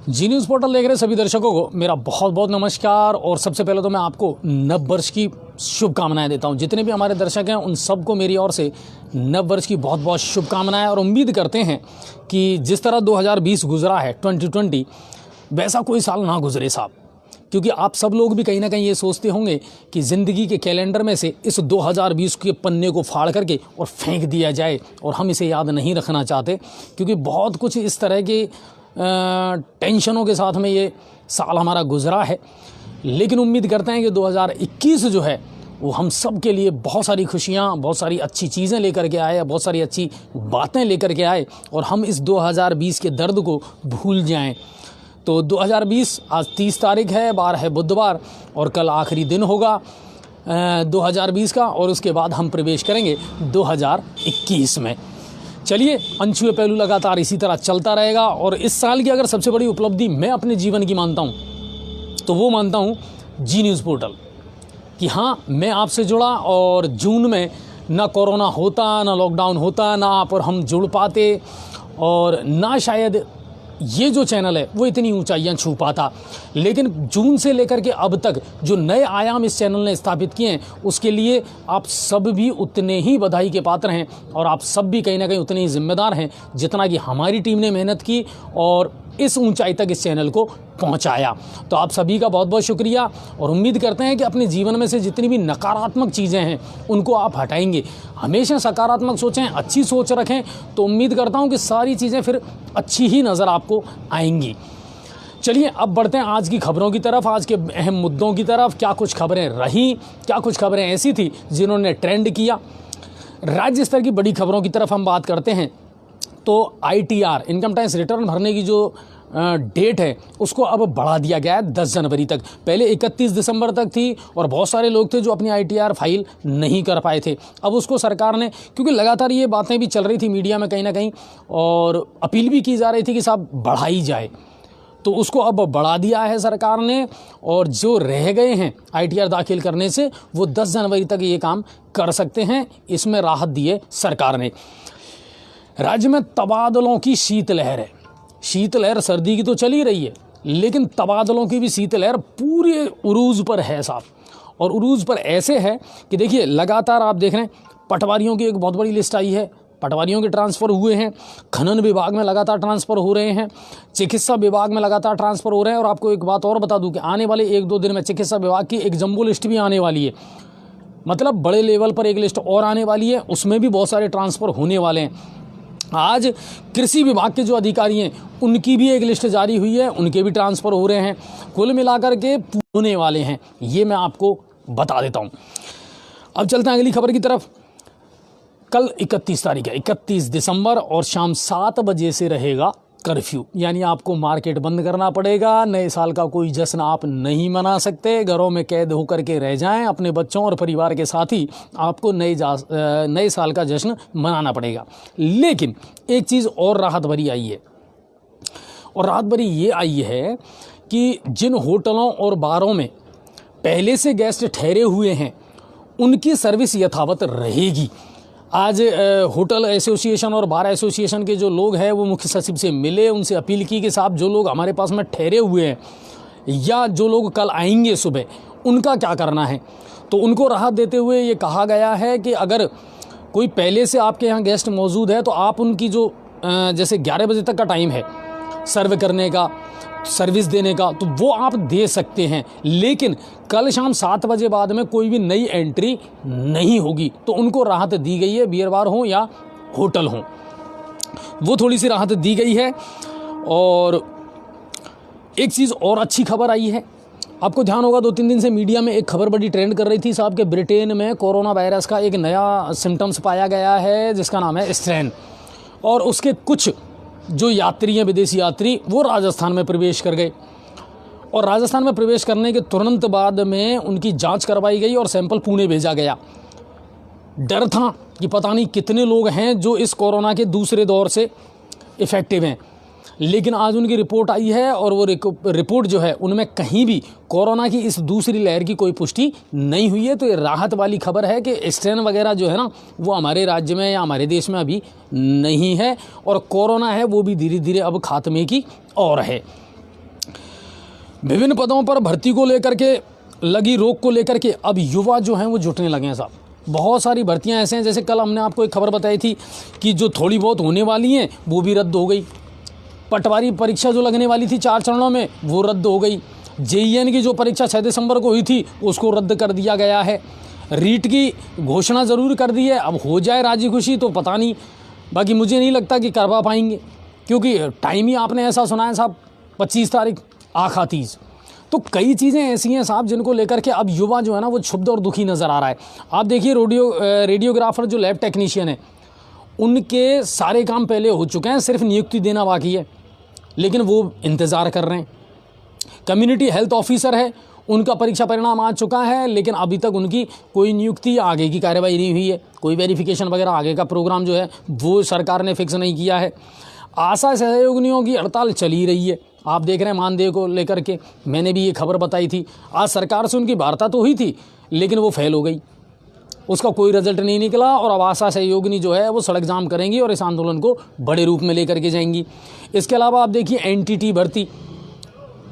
जी news portal देख रहे सभी दर्शकों को मेरा बहुत बहुत नमस्कार। और सबसे पहले तो मैं आपको नव वर्ष की शुभकामनाएं देता हूं। जितने भी हमारे दर्शक हैं उन सबको मेरी ओर से नव वर्ष की बहुत बहुत शुभकामनाएं, और उम्मीद करते हैं कि जिस तरह 2020 गुजरा है 2020 वैसा कोई साल ना गुजरे साहब। क्योंकि आप सब लोग भी कहीं ना कहीं ये सोचते होंगे कि ज़िंदगी के कैलेंडर में से इस 2020 के पन्ने को फाड़ करके और फेंक दिया जाए, और हम इसे याद नहीं रखना चाहते क्योंकि बहुत कुछ इस तरह के टेंशनों के साथ में ये साल हमारा गुजरा है। लेकिन उम्मीद करते हैं कि 2021 जो है वो हम सब के लिए बहुत सारी खुशियाँ, बहुत सारी अच्छी चीज़ें लेकर के आए, बहुत सारी अच्छी बातें लेकर के आए, और हम इस 2020 के दर्द को भूल जाएं। तो 2020 आज 30 तारीख है, बार है बुधवार, और कल आखिरी दिन होगा 2020 का, और उसके बाद हम प्रवेश करेंगे 2021 में। चलिए, अनछुए पहलू लगातार इसी तरह चलता रहेगा। और इस साल की अगर सबसे बड़ी उपलब्धि मैं अपने जीवन की मानता हूँ तो वो मानता हूँ जी न्यूज़ पोर्टल कि हाँ, मैं आपसे जुड़ा, और जून में ना कोरोना होता, ना लॉकडाउन होता, ना आप और हम जुड़ पाते, और ना शायद ये जो चैनल है वो इतनी ऊंचाइयां छू पाता। लेकिन जून से लेकर के अब तक जो नए आयाम इस चैनल ने स्थापित किए हैं उसके लिए आप सब भी उतने ही बधाई के पात्र हैं, और आप सब भी कहीं ना कहीं उतने ही जिम्मेदार हैं जितना कि हमारी टीम ने मेहनत की और इस ऊंचाई तक इस चैनल को पहुंचाया। तो आप सभी का बहुत बहुत शुक्रिया, और उम्मीद करते हैं कि अपने जीवन में से जितनी भी नकारात्मक चीज़ें हैं उनको आप हटाएंगे। हमेशा सकारात्मक सोचें, अच्छी सोच रखें, तो उम्मीद करता हूं कि सारी चीज़ें फिर अच्छी ही नज़र आपको आएंगी। चलिए, अब बढ़ते हैं आज की खबरों की तरफ, आज के अहम मुद्दों की तरफ। क्या कुछ खबरें रहीं, क्या कुछ खबरें ऐसी थी जिन्होंने ट्रेंड किया। राज्य स्तर की बड़ी खबरों की तरफ हम बात करते हैं तो ITR इनकम टैक्स रिटर्न भरने की जो डेट है उसको अब बढ़ा दिया गया है 10 जनवरी तक। पहले 31 दिसंबर तक थी, और बहुत सारे लोग थे जो अपनी ITR फाइल नहीं कर पाए थे। अब उसको सरकार ने, क्योंकि लगातार ये बातें भी चल रही थी मीडिया में कहीं ना कहीं, और अपील भी की जा रही थी कि साहब बढ़ाई जाए, तो उसको अब बढ़ा दिया है सरकार ने। और जो रह गए हैं ITR दाखिल करने से वो 10 जनवरी तक ये काम कर सकते हैं। इसमें राहत दी है सरकार ने। राज्य में तबादलों की शीतलहर है। शीतलहर सर्दी की तो चली रही है, लेकिन तबादलों की भी शीतलहर पूरे उरूज पर है साहब। और उरूज पर ऐसे है कि देखिए, लगातार आप देख रहे हैं पटवारियों की एक बहुत बड़ी लिस्ट आई है, पटवारियों के ट्रांसफ़र हुए हैं, खनन विभाग में लगातार ट्रांसफ़र हो रहे हैं, चिकित्सा विभाग में लगातार ट्रांसफ़र हो रहे हैं। और आपको एक बात और बता दूं कि आने वाले 1-2 दिन में चिकित्सा विभाग की एक जम्बो लिस्ट भी आने वाली है। मतलब बड़े लेवल पर एक लिस्ट और आने वाली है, उसमें भी बहुत सारे ट्रांसफ़र होने वाले हैं। आज कृषि विभाग के जो अधिकारी हैं उनकी भी एक लिस्ट जारी हुई है, उनके भी ट्रांसफ़र हो रहे हैं। कुल मिलाकर के होने वाले हैं, ये मैं आपको बता देता हूं। अब चलते हैं अगली खबर की तरफ। कल 31 तारीख है, 31 दिसंबर, और शाम 7 बजे से रहेगा कर्फ्यू, यानी आपको मार्केट बंद करना पड़ेगा। नए साल का कोई जश्न आप नहीं मना सकते, घरों में कैद होकर के रह जाएं। अपने बच्चों और परिवार के साथ ही आपको नए साल का जश्न मनाना पड़ेगा। लेकिन एक चीज़ और राहत भरी आई है, और राहत भरी ये आई है कि जिन होटलों और बारों में पहले से गेस्ट ठहरे हुए हैं उनकी सर्विस यथावत रहेगी। आज होटल एसोसिएशन और बार एसोसिएशन के जो लोग हैं वो मुख्य सचिव से मिले, उनसे अपील की कि साहब जो लोग हमारे पास में ठहरे हुए हैं या जो लोग कल आएंगे सुबह, उनका क्या करना है। तो उनको राहत देते हुए ये कहा गया है कि अगर कोई पहले से आपके यहाँ गेस्ट मौजूद है तो आप उनकी जो जैसे 11 बजे तक का टाइम है सर्व करने का, सर्विस देने का, तो वो आप दे सकते हैं। लेकिन कल शाम 7 बजे बाद में कोई भी नई एंट्री नहीं होगी। तो उनको राहत दी गई है, बियर बार हो या होटल हो, वो थोड़ी सी राहत दी गई है। और एक चीज़ और अच्छी खबर आई है, आपको ध्यान होगा 2-3 दिन से मीडिया में एक खबर बड़ी ट्रेंड कर रही थी साहब कि ब्रिटेन में कोरोना वायरस का एक नया सिम्टम्स पाया गया है जिसका नाम है स्ट्रेन, और उसके कुछ जो यात्री हैं, विदेशी यात्री, वो राजस्थान में प्रवेश कर गए। और राजस्थान में प्रवेश करने के तुरंत बाद में उनकी जांच करवाई गई और सैंपल पुणे भेजा गया। डर था कि पता नहीं कितने लोग हैं जो इस कोरोना के दूसरे दौर से इफ़ेक्टिव हैं, लेकिन आज उनकी रिपोर्ट आई है, और वो रिपोर्ट जो है उनमें कहीं भी कोरोना की इस दूसरी लहर की कोई पुष्टि नहीं हुई है। तो ये राहत वाली खबर है कि स्ट्रेन वगैरह जो है ना वो हमारे राज्य में या हमारे देश में अभी नहीं है, और कोरोना है वो भी धीरे धीरे अब खात्मे की ओर है। विभिन्न पदों पर भर्ती को लेकर के लगी रोक को लेकर के अब युवा जो हैं वो जुटने लगे हैं साहब। बहुत सारी भर्तियां ऐसे हैं, जैसे कल हमने आपको एक खबर बताई थी कि जो थोड़ी बहुत होने वाली हैं वो भी रद्द हो गई। पटवारी परीक्षा जो लगने वाली थी 4 चरणों में वो रद्द हो गई। जेईएन की जो परीक्षा 6 दिसंबर को हुई थी उसको रद्द कर दिया गया है। रीट की घोषणा ज़रूर कर दी है, अब हो जाए राजी खुशी तो पता नहीं, बाकी मुझे नहीं लगता कि करवा पाएंगे, क्योंकि टाइम ही आपने ऐसा सुना है साहब 25 तारीख आखा 30। तो कई चीज़ें ऐसी हैं साहब जिनको लेकर के अब युवा जो है ना वो क्षुब्ध और दुखी नज़र आ रहा है। आप देखिए रेडियोग्राफर जो लैब टेक्नीशियन है उनके सारे काम पहले हो चुके हैं, सिर्फ नियुक्ति देना बाकी है, लेकिन वो इंतज़ार कर रहे हैं। कम्युनिटी हेल्थ ऑफिसर है, उनका परीक्षा परिणाम आ चुका है, लेकिन अभी तक उनकी कोई नियुक्ति आगे की कार्यवाही नहीं हुई है, कोई वेरिफिकेशन वगैरह आगे का प्रोग्राम जो है वो सरकार ने फिक्स नहीं किया है। आशा सहयोगिनियों की हड़ताल चली रही है, आप देख रहे हैं मानदेय को लेकर के। मैंने भी ये खबर बताई थी, आज सरकार से उनकी वार्ता तो हुई थी लेकिन वो फेल हो गई, उसका कोई रिजल्ट नहीं निकला और अब आशा सहयोगिनी जो है वो सड़क जाम करेंगी और इस आंदोलन को बड़े रूप में लेकर के जाएंगी। इसके अलावा आप देखिए एनटीटी भर्ती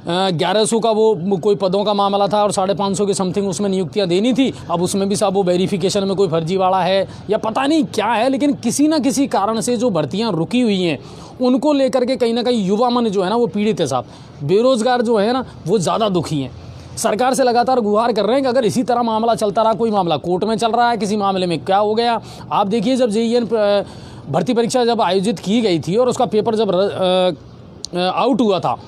1100 का वो कोई पदों का मामला था और 550 के समथिंग उसमें नियुक्तियां देनी थी। अब उसमें भी साहब वो वेरिफिकेशन में कोई फर्जीवाड़ा है या पता नहीं क्या है, लेकिन किसी ना किसी कारण से जो भर्तियां रुकी हुई हैं उनको लेकर के कहीं ना कहीं युवा मन जो है ना वो पीड़ित है साहब। बेरोजगार जो है ना वो ज़्यादा दुखी हैं। सरकार से लगातार गुहार कर रहे हैं कि अगर इसी तरह मामला चलता रहा, कोई मामला कोर्ट में चल रहा है, किसी मामले में क्या हो गया। आप देखिए जब जेईएन भर्ती परीक्षा जब आयोजित की गई थी और उसका पेपर जब आउट हुआ था,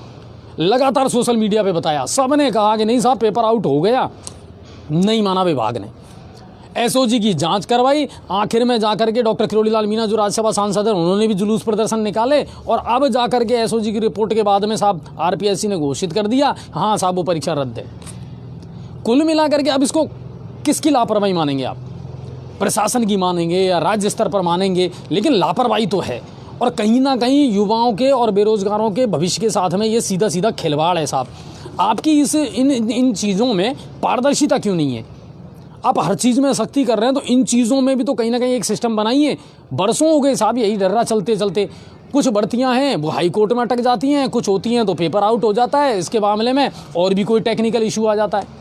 लगातार सोशल मीडिया पे बताया, सब ने कहा कि नहीं साहब पेपर आउट हो गया, नहीं माना विभाग ने। एसओजी की जांच करवाई, आखिर में जाकर के डॉक्टर किरोड़ीलाल मीणा जो राज्यसभा सांसद हैं उन्होंने भी जुलूस प्रदर्शन निकाले और अब जाकर के एसओजी की रिपोर्ट के बाद में साहब आरपीएससी ने घोषित कर दिया हाँ साहब वो परीक्षा रद्द है। कुल मिलाकर के अब इसको किसकी लापरवाही मानेंगे आप? प्रशासन की मानेंगे या राज्य स्तर पर मानेंगे, लेकिन लापरवाही तो है और कहीं ना कहीं युवाओं के और बेरोजगारों के भविष्य के साथ में ये सीधा सीधा खिलवाड़ है साहब। आपकी इन चीज़ों में पारदर्शिता क्यों नहीं है? आप हर चीज़ में सख्ती कर रहे हैं तो इन चीज़ों में भी तो कहीं ना कहीं एक सिस्टम बनाइए। बरसों हो गए साहब यही डर्रा चलते चलते। कुछ बढ़तियां हैं वो हाई कोर्ट में अटक जाती हैं, कुछ होती हैं तो पेपर आउट हो जाता है, इसके मामले में और भी कोई टेक्निकल इशू आ जाता है।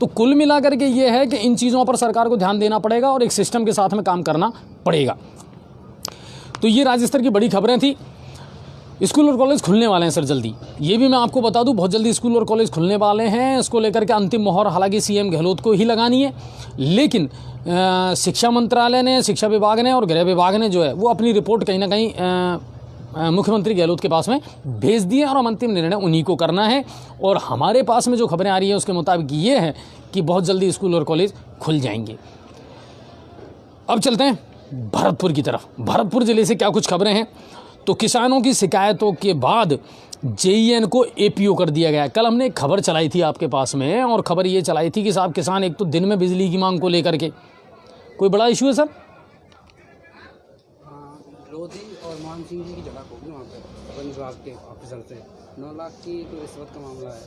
तो कुल मिलाकर के ये है कि इन चीज़ों पर सरकार को ध्यान देना पड़ेगा और एक सिस्टम के साथ में काम करना पड़ेगा। तो ये राज्य स्तर की बड़ी खबरें थी। स्कूल और कॉलेज खुलने वाले हैं सर जल्दी, ये भी मैं आपको बता दूं, बहुत जल्दी स्कूल और कॉलेज खुलने वाले हैं। इसको लेकर के अंतिम मोहर हालांकि सीएम गहलोत को ही लगानी है, लेकिन शिक्षा मंत्रालय ने, शिक्षा विभाग ने और गृह विभाग ने जो है वो अपनी रिपोर्ट कहीं ना कहीं मुख्यमंत्री गहलोत के पास में भेज दी है और अंतिम निर्णय उन्हीं को करना है। और हमारे पास में जो खबरें आ रही हैं उसके मुताबिक ये है कि बहुत जल्दी स्कूल और कॉलेज खुल जाएंगे। अब चलते हैं भरतपुर की तरफ। भरतपुर जिले से क्या कुछ खबरें हैं? तो किसानों की शिकायतों के बाद जेईएन को एपीओ कर दिया गया। कल हमने एक खबर चलाई थी आपके पास में और खबर ये चलाई थी कि साहब किसान एक तो दिन में बिजली की मांग को लेकर के कोई बड़ा इशू है सर? लोधी और मान सिंह जी की झड़प होगी वहाँ पे वन विभाग के ऑफिसर से 9 लाख की तो रिश्वत का मामला है,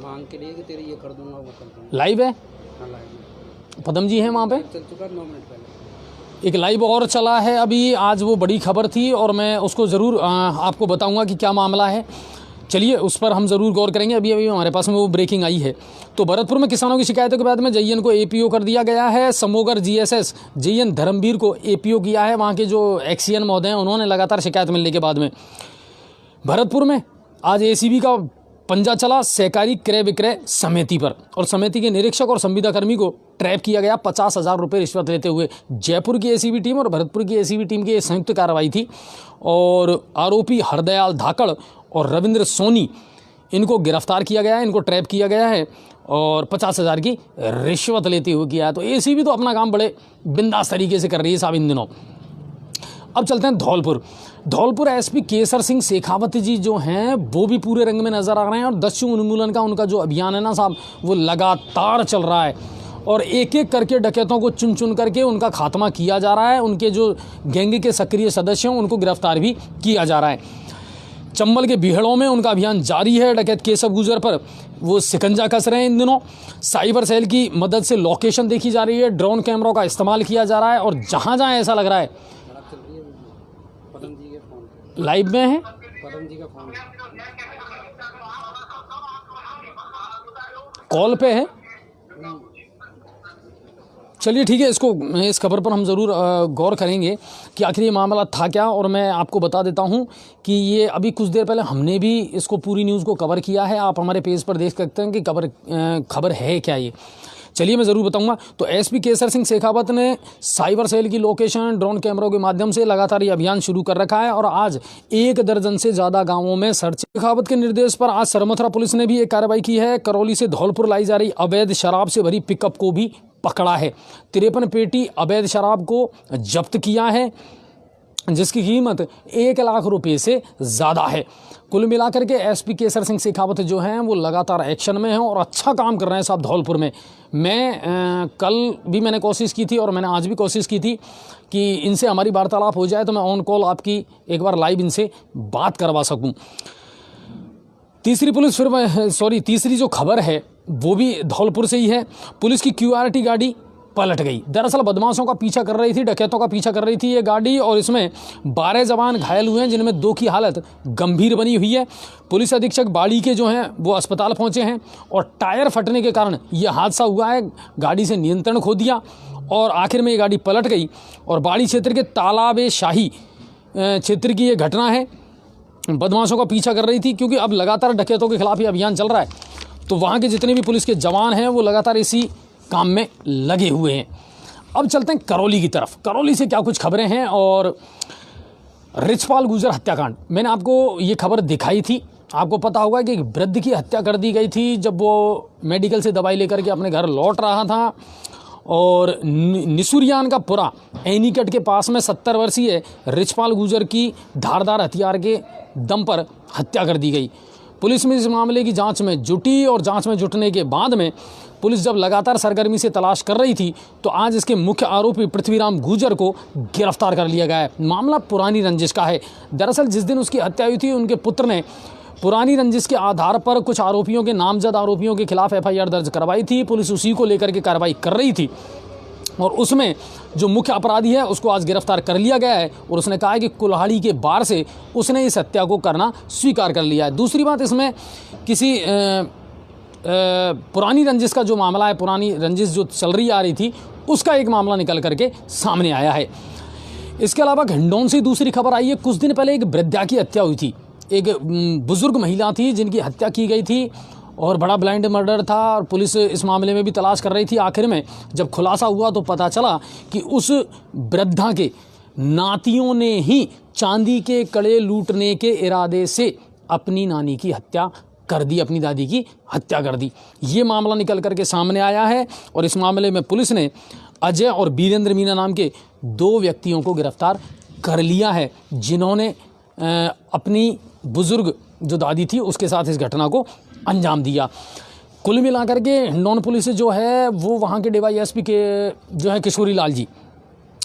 मांग के लिए कि तेरे ये कर दूंगा वो कर दूंगा। लाइव है? हाँ लाइव है, पदम जी हैं वहाँ पे, चल चुका 9 मिनट पहले। एक लाइव और चला है अभी, आज वो बड़ी खबर थी और मैं उसको ज़रूर आपको बताऊंगा कि क्या मामला है। चलिए उस पर हम ज़रूर गौर करेंगे। अभी हमारे पास में वो ब्रेकिंग आई है। तो भरतपुर में किसानों की शिकायतों के बाद में जेईएन को एपीओ कर दिया गया है। समोगर जीएसएस जेईएन धर्मवीर को एपीओ किया है। वहाँ के जो एक्सीएन महोदय हैं उन्होंने लगातार शिकायत मिलने के बाद में भरतपुर में आज एसीबी का पंजा चला सहकारी क्रय विक्रय समिति पर और समिति के निरीक्षक और संविदा कर्मी को ट्रैप किया गया 50,000 रुपये रिश्वत लेते हुए। जयपुर की एसीबी टीम और भरतपुर की एसीबी टीम की संयुक्त कार्रवाई थी और आरोपी हरदयाल धाकड़ और रविंद्र सोनी इनको गिरफ्तार किया गया है, इनको ट्रैप किया गया है और 50,000 की रिश्वत लेते हुए किया है। तो एसीबी तो अपना काम बड़े बिंदास तरीके से कर रही है साहब इन दिनों। अब चलते हैं धौलपुर। धौलपुर एसपी केसर सिंह शेखावत जी जो हैं वो भी पूरे रंग में नज़र आ रहे हैं और दस्यु उन्मूलन का उनका जो अभियान है ना साहब वो लगातार चल रहा है और एक एक करके डकैतों को चुन चुन करके उनका खात्मा किया जा रहा है। उनके जो गैंग के सक्रिय सदस्य हैं उनको गिरफ्तार भी किया जा रहा है। चंबल के बिहड़ों में उनका अभियान जारी है। डकैत केशव गुजर पर वो शिकंजा कस रहे हैं इन दिनों। साइबर सेल की मदद से लोकेशन देखी जा रही है, ड्रोन कैमरों का इस्तेमाल किया जा रहा है और जहाँ जहाँ ऐसा लग रहा है लाइव में है। पदम जी का फोन कॉल पे है? नहीं, चलिए ठीक है, इस खबर पर हम ज़रूर गौर करेंगे कि आखिर ये मामला था क्या। और मैं आपको बता देता हूं कि ये अभी कुछ देर पहले हमने भी इसको पूरी न्यूज़ को कवर किया है। आप हमारे पेज पर देख सकते हैं कि खबर है क्या ये। चलिए मैं ज़रूर बताऊंगा। तो एसपी केसर सिंह शेखावत ने साइबर सेल की लोकेशन ड्रोन कैमरों के माध्यम से लगातार ये अभियान शुरू कर रखा है और आज 1 दर्जन से ज़्यादा गांवों में सर्च। शेखावत के निर्देश पर आज सरमथुरा पुलिस ने भी एक कार्रवाई की है। करौली से धौलपुर लाई जा रही अवैध शराब से भरी पिकअप को भी पकड़ा है। 53 पेटी अवैध शराब को जब्त किया है, जिसकी कीमत 1 लाख रुपए से ज़्यादा है। कुल मिलाकर के एसपी केसर सिंह शेखावत जो हैं वो लगातार एक्शन में हैं और अच्छा काम कर रहे हैं साहब धौलपुर में। मैं कल भी मैंने कोशिश की थी और मैंने आज भी कोशिश की थी कि इनसे हमारी वार्तालाप हो जाए तो मैं ऑन कॉल आपकी एक बार लाइव इनसे बात करवा सकूं। तीसरी जो खबर है वो भी धौलपुर से ही है। पुलिस की QRT गाड़ी पलट गई। दरअसल बदमाशों का पीछा कर रही थी, डकैतों का पीछा कर रही थी ये गाड़ी और इसमें 12 जवान घायल हुए हैं, जिनमें 2 की हालत गंभीर बनी हुई है। पुलिस अधीक्षक बाड़ी के जो हैं वो अस्पताल पहुंचे हैं और टायर फटने के कारण ये हादसा हुआ है। गाड़ी से नियंत्रण खो दिया और आखिर में ये गाड़ी पलट गई। और बाड़ी क्षेत्र के तालाब शाही क्षेत्र की ये घटना है। बदमाशों का पीछा कर रही थी क्योंकि अब लगातार डकैतों के खिलाफ ये अभियान चल रहा है, तो वहाँ के जितने भी पुलिस के जवान हैं वो लगातार इसी काम में लगे हुए हैं। अब चलते हैं करौली की तरफ। करौली से क्या कुछ खबरें हैं। और रिछपाल गुर्जर हत्याकांड, मैंने आपको ये खबर दिखाई थी। आपको पता होगा कि एक वृद्ध की हत्या कर दी गई थी जब वो मेडिकल से दवाई लेकर के अपने घर लौट रहा था और निसुरियान का पुरा एनीकट के पास में 70 वर्षीय रिछपाल गुर्जर की धारदार हथियार के दम पर हत्या कर दी गई। पुलिस में इस मामले की जांच में जुटी और जांच में जुटने के बाद में पुलिस जब लगातार सरगर्मी से तलाश कर रही थी तो आज इसके मुख्य आरोपी पृथ्वीराम गुर्जर को गिरफ्तार कर लिया गया है। मामला पुरानी रंजिश का है। दरअसल जिस दिन उसकी हत्या हुई थी उनके पुत्र ने पुरानी रंजिश के आधार पर कुछ आरोपियों के नामजद आरोपियों के खिलाफ FIR दर्ज करवाई थी। पुलिस उसी को लेकर के कार्रवाई कर रही थी और उसमें जो मुख्य अपराधी है उसको आज गिरफ्तार कर लिया गया है और उसने कहा है कि कुल्हाड़ी के बार से उसने इस हत्या को करना स्वीकार कर लिया है। दूसरी बात, इसमें किसी पुरानी रंजिश का जो मामला है, पुरानी रंजिश जो चल रही आ रही थी, उसका एक मामला निकल करके सामने आया है। इसके अलावा हिंडौन से दूसरी खबर आई है। कुछ दिन पहले एक वृद्धा की हत्या हुई थी। एक बुजुर्ग महिला थी जिनकी हत्या की गई थी और बड़ा ब्लाइंड मर्डर था और पुलिस इस मामले में भी तलाश कर रही थी। आखिर में जब खुलासा हुआ तो पता चला कि उस वृद्धा के नातियों ने ही चांदी के कड़े लूटने के इरादे से अपनी नानी की हत्या कर दी, अपनी दादी की हत्या कर दी। ये मामला निकल करके सामने आया है और इस मामले में पुलिस ने अजय और वीरेंद्र मीना नाम के 2 व्यक्तियों को गिरफ्तार कर लिया है, जिन्होंने अपनी बुजुर्ग जो दादी थी उसके साथ इस घटना को अंजाम दिया। कुल मिलाकर के हिंडौन पुलिस जो है वो वहाँ के DYSP के जो है किशोरी लाल जी,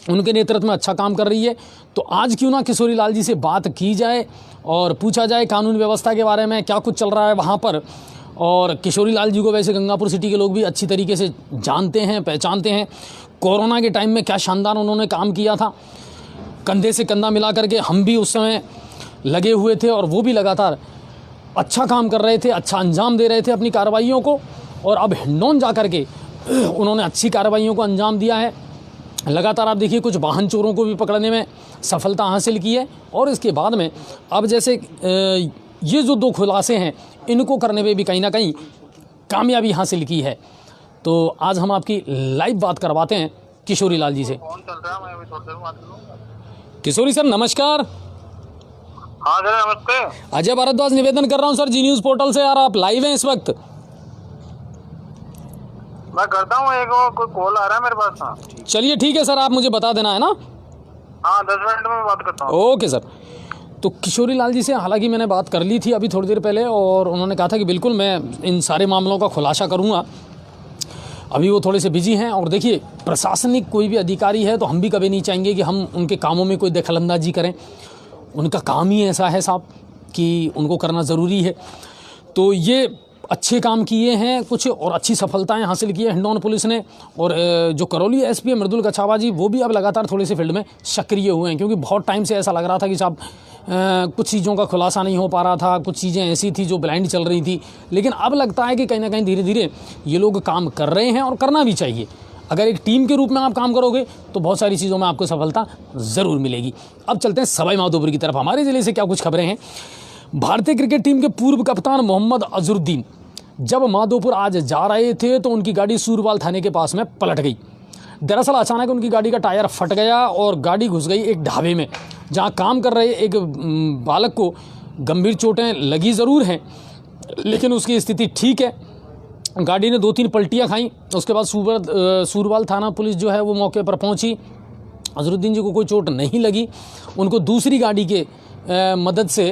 उनके नेतृत्व में अच्छा काम कर रही है। तो आज क्यों ना किशोरी लाल जी से बात की जाए और पूछा जाए कानून व्यवस्था के बारे में, क्या कुछ चल रहा है वहाँ पर। और किशोरी लाल जी को वैसे गंगापुर सिटी के लोग भी अच्छी तरीके से जानते हैं, पहचानते हैं। कोरोना के टाइम में क्या शानदार उन्होंने काम किया था, कंधे से कंधा मिला करके हम भी उस समय लगे हुए थे और वो भी लगातार अच्छा काम कर रहे थे, अच्छा अंजाम दे रहे थे अपनी कार्रवाइयों को। और अब हिंडौन जा कर के उन्होंने अच्छी कार्रवाइयों को अंजाम दिया है। लगातार आप देखिए कुछ वाहन चोरों को भी पकड़ने में सफलता हासिल की है और इसके बाद में अब जैसे ये जो 2 खुलासे हैं इनको करने में भी कहीं ना कहीं कामयाबी हासिल की है। तो आज हम आपकी लाइव बात करवाते हैं किशोरी लाल जी से। कौन चल रहा है? मैं अभी थोड़ी देर में बात करूंगा। किशोरी सर नमस्कार। हाँ सर नमस्ते। अजय भारद्वाज निवेदन कर रहा हूं सर, जी न्यूज़ पोर्टल से। यार आप लाइव हैं इस वक्त? मैं करता हूँ, एक और कोई कॉल आ रहा है मेरे पास। हाँ चलिए ठीक है सर, आप मुझे बता देना है ना। हाँ 10 मिनट में बात करता हूँ। Okay sir. तो किशोरी लाल जी से हालांकि मैंने बात कर ली थी अभी थोड़ी देर पहले और उन्होंने कहा था कि बिल्कुल मैं इन सारे मामलों का खुलासा करूँगा। अभी वो थोड़े से बिजी हैं और देखिए प्रशासनिक कोई भी अधिकारी है तो हम भी कभी नहीं चाहेंगे कि हम उनके कामों में कोई दखलंदाजी करें। उनका काम ही ऐसा है साहब कि उनको करना ज़रूरी है। तो ये अच्छे काम किए हैं कुछ और अच्छी सफलताएं हासिल की है हिंडौन पुलिस ने। और जो करौली SP मृदुल कछावा जी वो भी अब लगातार थोड़े से फील्ड में सक्रिय हुए हैं, क्योंकि बहुत टाइम से ऐसा लग रहा था कि साहब कुछ चीज़ों का खुलासा नहीं हो पा रहा था, कुछ चीज़ें ऐसी थी जो ब्लाइंड चल रही थी, लेकिन अब लगता है कि कहीं ना कहीं धीरे धीरे ये लोग काम कर रहे हैं और करना भी चाहिए। अगर एक टीम के रूप में आप काम करोगे तो बहुत सारी चीज़ों में आपको सफलता ज़रूर मिलेगी। अब चलते हैं सवाई माधोपुर की तरफ। हमारे ज़िले से क्या कुछ खबरें हैं। भारतीय क्रिकेट टीम के पूर्व कप्तान मोहम्मद अजहरुद्दीन जब माधोपुर आज जा रहे थे तो उनकी गाड़ी सूरवाल थाने के पास में पलट गई। दरअसल अचानक उनकी गाड़ी का टायर फट गया और गाड़ी घुस गई एक ढाबे में, जहां काम कर रहे एक बालक को गंभीर चोटें लगी ज़रूर हैं, लेकिन उसकी स्थिति ठीक है। गाड़ी ने 2-3 पलटियां खाई। उसके बाद सूरवाल थाना पुलिस जो है वो मौके पर पहुंची। अजहरुद्दीन जी को कोई चोट नहीं लगी। उनको दूसरी गाड़ी के मदद से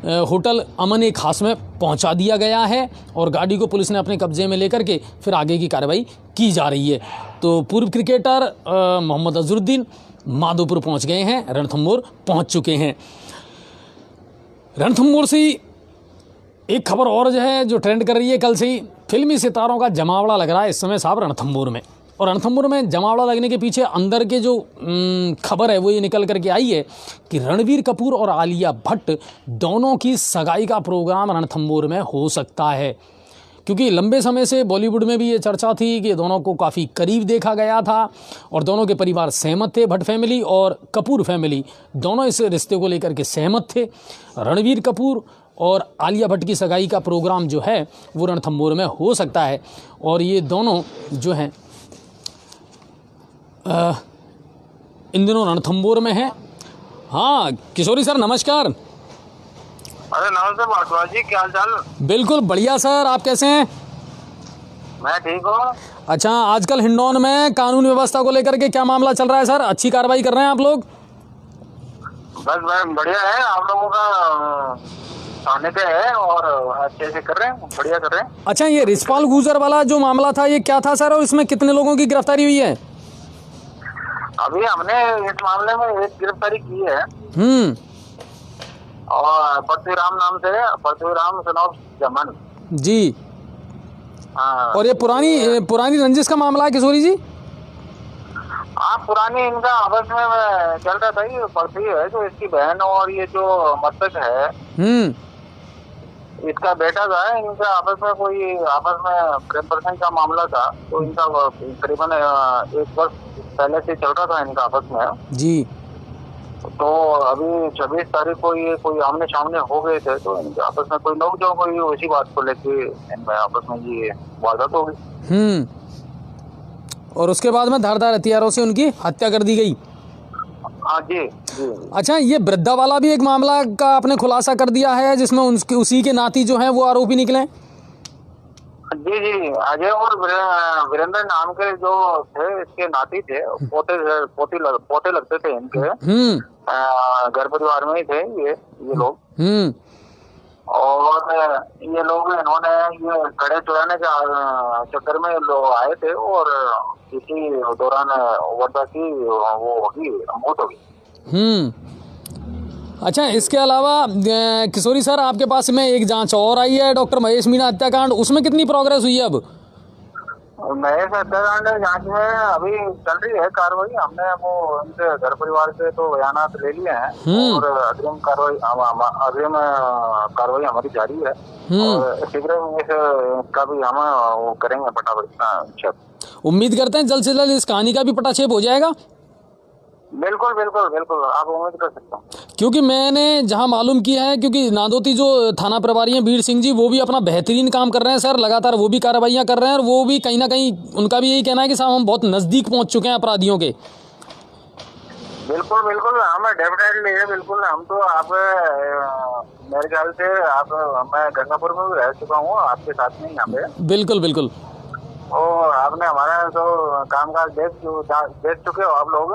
होटल अमन ए खास में पहुंचा दिया गया है और गाड़ी को पुलिस ने अपने कब्जे में लेकर के फिर आगे की कार्रवाई की जा रही है। तो पूर्व क्रिकेटर मोहम्मद अजहरुद्दीन माधोपुर पहुंच गए हैं, रणथंभौर पहुंच चुके हैं। रणथंभौर से ही एक खबर और जो है जो ट्रेंड कर रही है कल से ही, फिल्मी सितारों का जमावड़ा लग रहा है इस समय साहब रणथंभौर में। और रणथंभौर में जमावड़ा लगने के पीछे अंदर के जो खबर है वो ये निकल करके आई है कि रणबीर कपूर और आलिया भट्ट दोनों की सगाई का प्रोग्राम रणथंभौर में हो सकता है। क्योंकि लंबे समय से बॉलीवुड में भी ये चर्चा थी कि दोनों को काफ़ी करीब देखा गया था और दोनों के परिवार सहमत थे। भट्ट फैमिली और कपूर फैमिली दोनों इस रिश्ते को लेकर के सहमत थे। रणबीर कपूर और आलिया भट्ट की सगाई का प्रोग्राम जो है वो रणथंभौर में हो सकता है और ये दोनों जो हैं इन दिनों रणथंभौर में है। हाँ किशोरी सर नमस्कार। अरे नमस्ते भारद्वाज जी, क्या हाल चाल? बिल्कुल बढ़िया सर, आप कैसे हैं? मैं ठीक हूँ। अच्छा, आजकल हिंडौन में कानून व्यवस्था को लेकर के क्या मामला चल रहा है सर? अच्छी कार्रवाई कर रहे हैं आप लोग? बस बढ़िया है, आप लोगों का थाने पे है और अच्छे से कर रहे हैं, बढ़िया कर रहे हैं। अच्छा, ये रिचपाल गुजर वाला जो मामला था ये क्या था सर और इसमें कितने लोगों की गिरफ्तारी हुई है? अभी हमने इस मामले में एक गिरफ्तारी की है और पृथ्वीराम नाम से, पृथ्वीराम सन ऑफ जमन जी। हाँ। और ये पुरानी रंजिश का मामला है किशोरी जी? हाँ, पुरानी इनका आपस में चल रहा था। ये पृथ्वी है जो इसकी बहन और ये जो मस्तक है इसका बेटा था, इनका आपस में प्रेम प्रसंग का मामला था। तो इनका करीबन 1 वर्ष पहले से चल रहा था इनका आपस में जी। तो अभी 26 तारीख को ये कोई आमने सामने हो गए थे, तो इनके आपस में कोई लोग जो कोई उसी बात को लेके इनमें आपस में ये वारदात हो गई। और उसके बाद में धारदार हथियारों से उनकी हत्या कर दी गई। हाँ जी। अच्छा, ये वृद्धा वाला भी एक मामला का आपने खुलासा कर दिया है जिसमें उसी के नाती जो हैं वो आरोपी निकले? जी, अजय और वीरेंद्र नाम के जो थे इसके नाती थे, पोते लगते थे इनके। घर परिवार में ही थे ये लोग। और ये लोग इन्होंने ये कड़े चुराने के चक्कर में लोग आए थे और इसी दौरान वर्दा की वो होगी, मौत होगी। अच्छा, इसके अलावा किशोरी सर आपके पास में एक जांच और आई है डॉक्टर महेश मीणा हत्याकांड, उसमें कितनी प्रोग्रेस हुई है अब? महेश हत्याकांड जांच में अभी चल रही है कार्रवाई। हमने वो उनके घर परिवार के तो बयानात ले लिए हैं और अग्रिम कार्रवाई हमारी जारी है और शीघ्र इसका भी हम वो करेंगे पटाक्षेप। उम्मीद करते हैं जल्द से जल्द इस कहानी का भी पटाक्षेप हो जाएगा। बिल्कुल बिल्कुल बिल्कुल, आप उम्मीद कर सकते हो। क्योंकि मैंने जहां मालूम किया है, क्योंकि नादौती जो थाना प्रभारी हैं वीर सिंह जी, वो भी अपना बेहतरीन काम कर रहे हैं सर, लगातार वो भी कार्रवाइयां कर रहे हैं और वो भी कहीं ना कहीं उनका भी यही कहना है कि साहब हम बहुत नज़दीक पहुंच चुके हैं अपराधियों के। बिल्कुल बिल्कुल, हमें डेफिनेटली है। बिल्कुल, हम तो आप मेरे ख्याल से मैं गंगापुर में भी रह चुका हूँ आपके साथ में यहाँ पे। बिल्कुल बिल्कुल। और आपने हमारा तो कामकाज देख चुके हो आप लोग।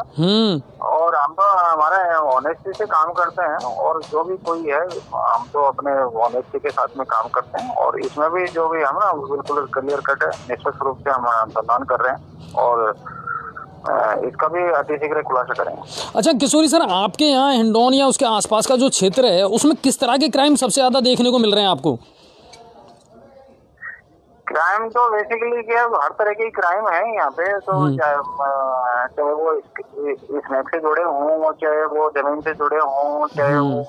और हम तो हमारे ऑनेस्टी से काम करते हैं और जो भी कोई है हम तो अपने ऑनेस्टी के साथ में काम करते हैं और इसमें भी जो भी हम ना बिल्कुल क्लियर कट है, निष्पक्ष रूप से हम अनुसंधान कर रहे हैं और इसका भी अतिशीघ्र खुलासा करेंगे। अच्छा किशोरी सर, आपके यहाँ हिंडौन या उसके आसपास का जो क्षेत्र है उसमें किस तरह के क्राइम सबसे ज्यादा देखने को मिल रहे हैं आपको? क्राइम तो बेसिकली क्या है, हर तरह के क्राइम है यहाँ पे। तो चाहे वो स्नैक से जुड़े हों, चाहे वो जमीन से जुड़े हों, चाहे वो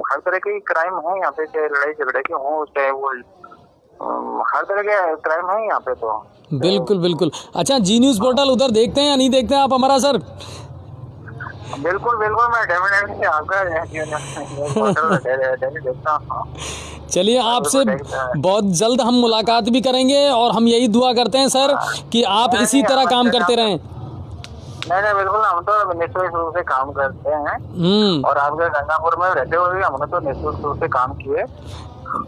हर तरह के क्राइम है यहाँ पे, चाहे लड़ाई झगड़े के हों, चाहे वो हर तरह के क्राइम है यहाँ पे। तो बिल्कुल बिल्कुल। अच्छा, जी न्यूज़ पोर्टल उधर देखते हैं या नहीं देखते हैं आप हमारा सर? बिल्कुल बिल्कुल, मैं डेफिनेटली आपका डेली देखता हूँ। चलिए, आपसे बहुत जल्द हम मुलाकात भी करेंगे और हम यही दुआ करते हैं सर कि आप इसी तरह काम करते रहें। नहीं, बिल्कुल, हम तो निश्चित रूप से काम करते हैं और आपके गंगापुर में रहते हुए भी हमने तो निश्चित रूप से काम किए।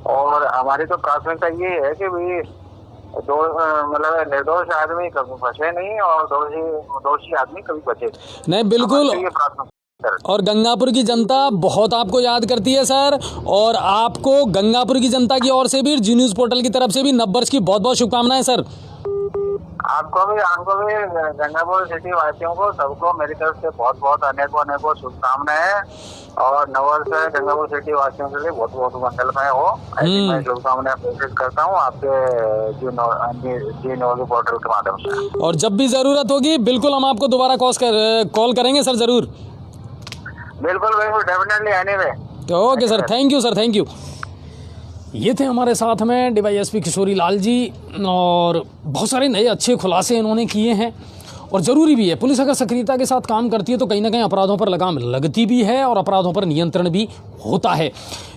और हमारी तो प्राथमिकता ये है कि भाई मतलब निर्दोष आदमी कभी बचे नहीं और दोषी आदमी कभी बचे नहीं। बिल्कुल। और गंगापुर की जनता बहुत आपको याद करती है सर, और आपको गंगापुर की जनता की ओर से भी, जी न्यूज़ पोर्टल की तरफ से भी नव वर्ष की बहुत बहुत शुभकामनाएं सर। आपको भी गंगापुर सिटी वासियों को सबको मेरी तरफ से बहुत बहुत अनेकों शुभकामनाएं। और नववर्ष गंगापुर सिटी वासियों के लिए बहुत बहुत मंगलमय हो, ऐसी मैं शुभकामनाएं प्रेषित करता हूँ आपके जी न्यूज़ पोर्टल के माध्यम से। और जब भी जरूरत होगी बिल्कुल हम आपको दोबारा कॉल करेंगे सर, जरूर। बिल्कुल बिल्कुल, definitely, anyway. Okay sir, thank you sir, thank you. ये थे हमारे साथ में डीवाईएसपी किशोरी लाल जी, और बहुत सारे नए अच्छे खुलासे इन्होंने किए हैं। और ज़रूरी भी है, पुलिस अगर सक्रियता के साथ काम करती है तो कहीं ना कहीं अपराधों पर लगाम लगती भी है और अपराधों पर नियंत्रण भी होता है।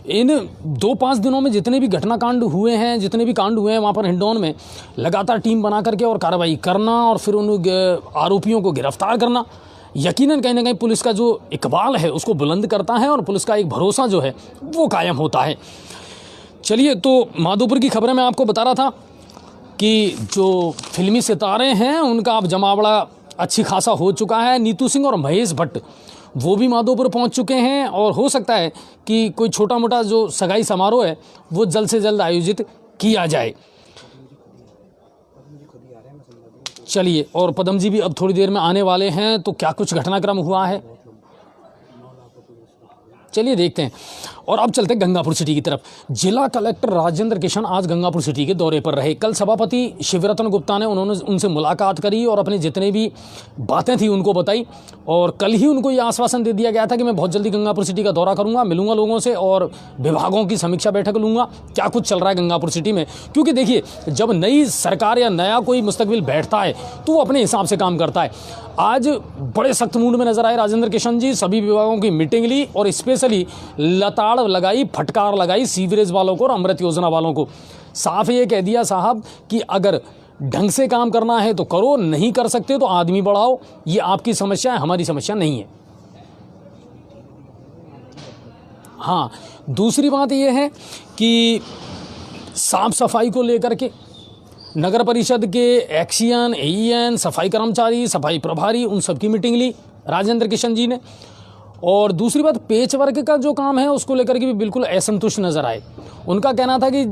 इन 2-5 दिनों में जितने भी घटनाकांड हुए हैं, जितने भी कांड हुए हैं वहाँ पर हिंडौन में, लगातार टीम बना करके और कार्रवाई करना और फिर उन आरोपियों को गिरफ्तार करना, यकीनन कहीं ना कहीं पुलिस का जो इकबाल है उसको बुलंद करता है और पुलिस का एक भरोसा जो है वो कायम होता है। चलिए, तो माधोपुर की खबरें मैं आपको बता रहा था कि जो फिल्मी सितारे हैं उनका अब जमावड़ा अच्छी खासा हो चुका है। नीतू सिंह और महेश भट्ट वो भी माधोपुर पहुंच चुके हैं और हो सकता है कि कोई छोटा मोटा जो सगाई समारोह है वो जल्द से जल्द आयोजित किया जाए। चलिए, और पदम जी भी अब थोड़ी देर में आने वाले हैं, तो क्या कुछ घटनाक्रम हुआ है चलिए देखते हैं। और अब चलते हैं गंगापुर सिटी की तरफ। जिला कलेक्टर राजेंद्र किशन आज गंगापुर सिटी के दौरे पर रहे। कल सभापति शिवरतन गुप्ता ने उनसे मुलाकात करी और अपनी जितने भी बातें थी उनको बताई, और कल ही उनको ये आश्वासन दे दिया गया था कि मैं बहुत जल्दी गंगापुर सिटी का दौरा करूंगा, मिलूंगा लोगों से और विभागों की समीक्षा बैठक लूंगा, क्या कुछ चल रहा है गंगापुर सिटी में। क्योंकि देखिए, जब नई सरकार या नया कोई मुस्तकबिल बैठता है तो वो अपने हिसाब से काम करता है। आज बड़े सख्त मूड में नजर आए राजेंद्र किशन जी, सभी विभागों की मीटिंग ली और स्पेशली लताड़ लगाई, फटकार लगाई सीवरेज वालों को और अमृत योजना वालों को। साफ ये कह दिया साहब कि अगर ढंग से काम करना है तो करो, नहीं कर सकते तो आदमी बढ़ाओ, ये आपकी समस्या है, हमारी समस्या नहीं है। हाँ, दूसरी बात यह है कि साफ सफाई को लेकर के नगर परिषद के एक्सियन, एईएन, सफाई कर्मचारी, सफाई प्रभारी, उन सबकी मीटिंग ली राजेंद्र किशन जी ने। और दूसरी बात, पेच वर्क का जो काम है उसको लेकर के भी बिल्कुल असंतुष्ट नजर आए। उनका कहना था कि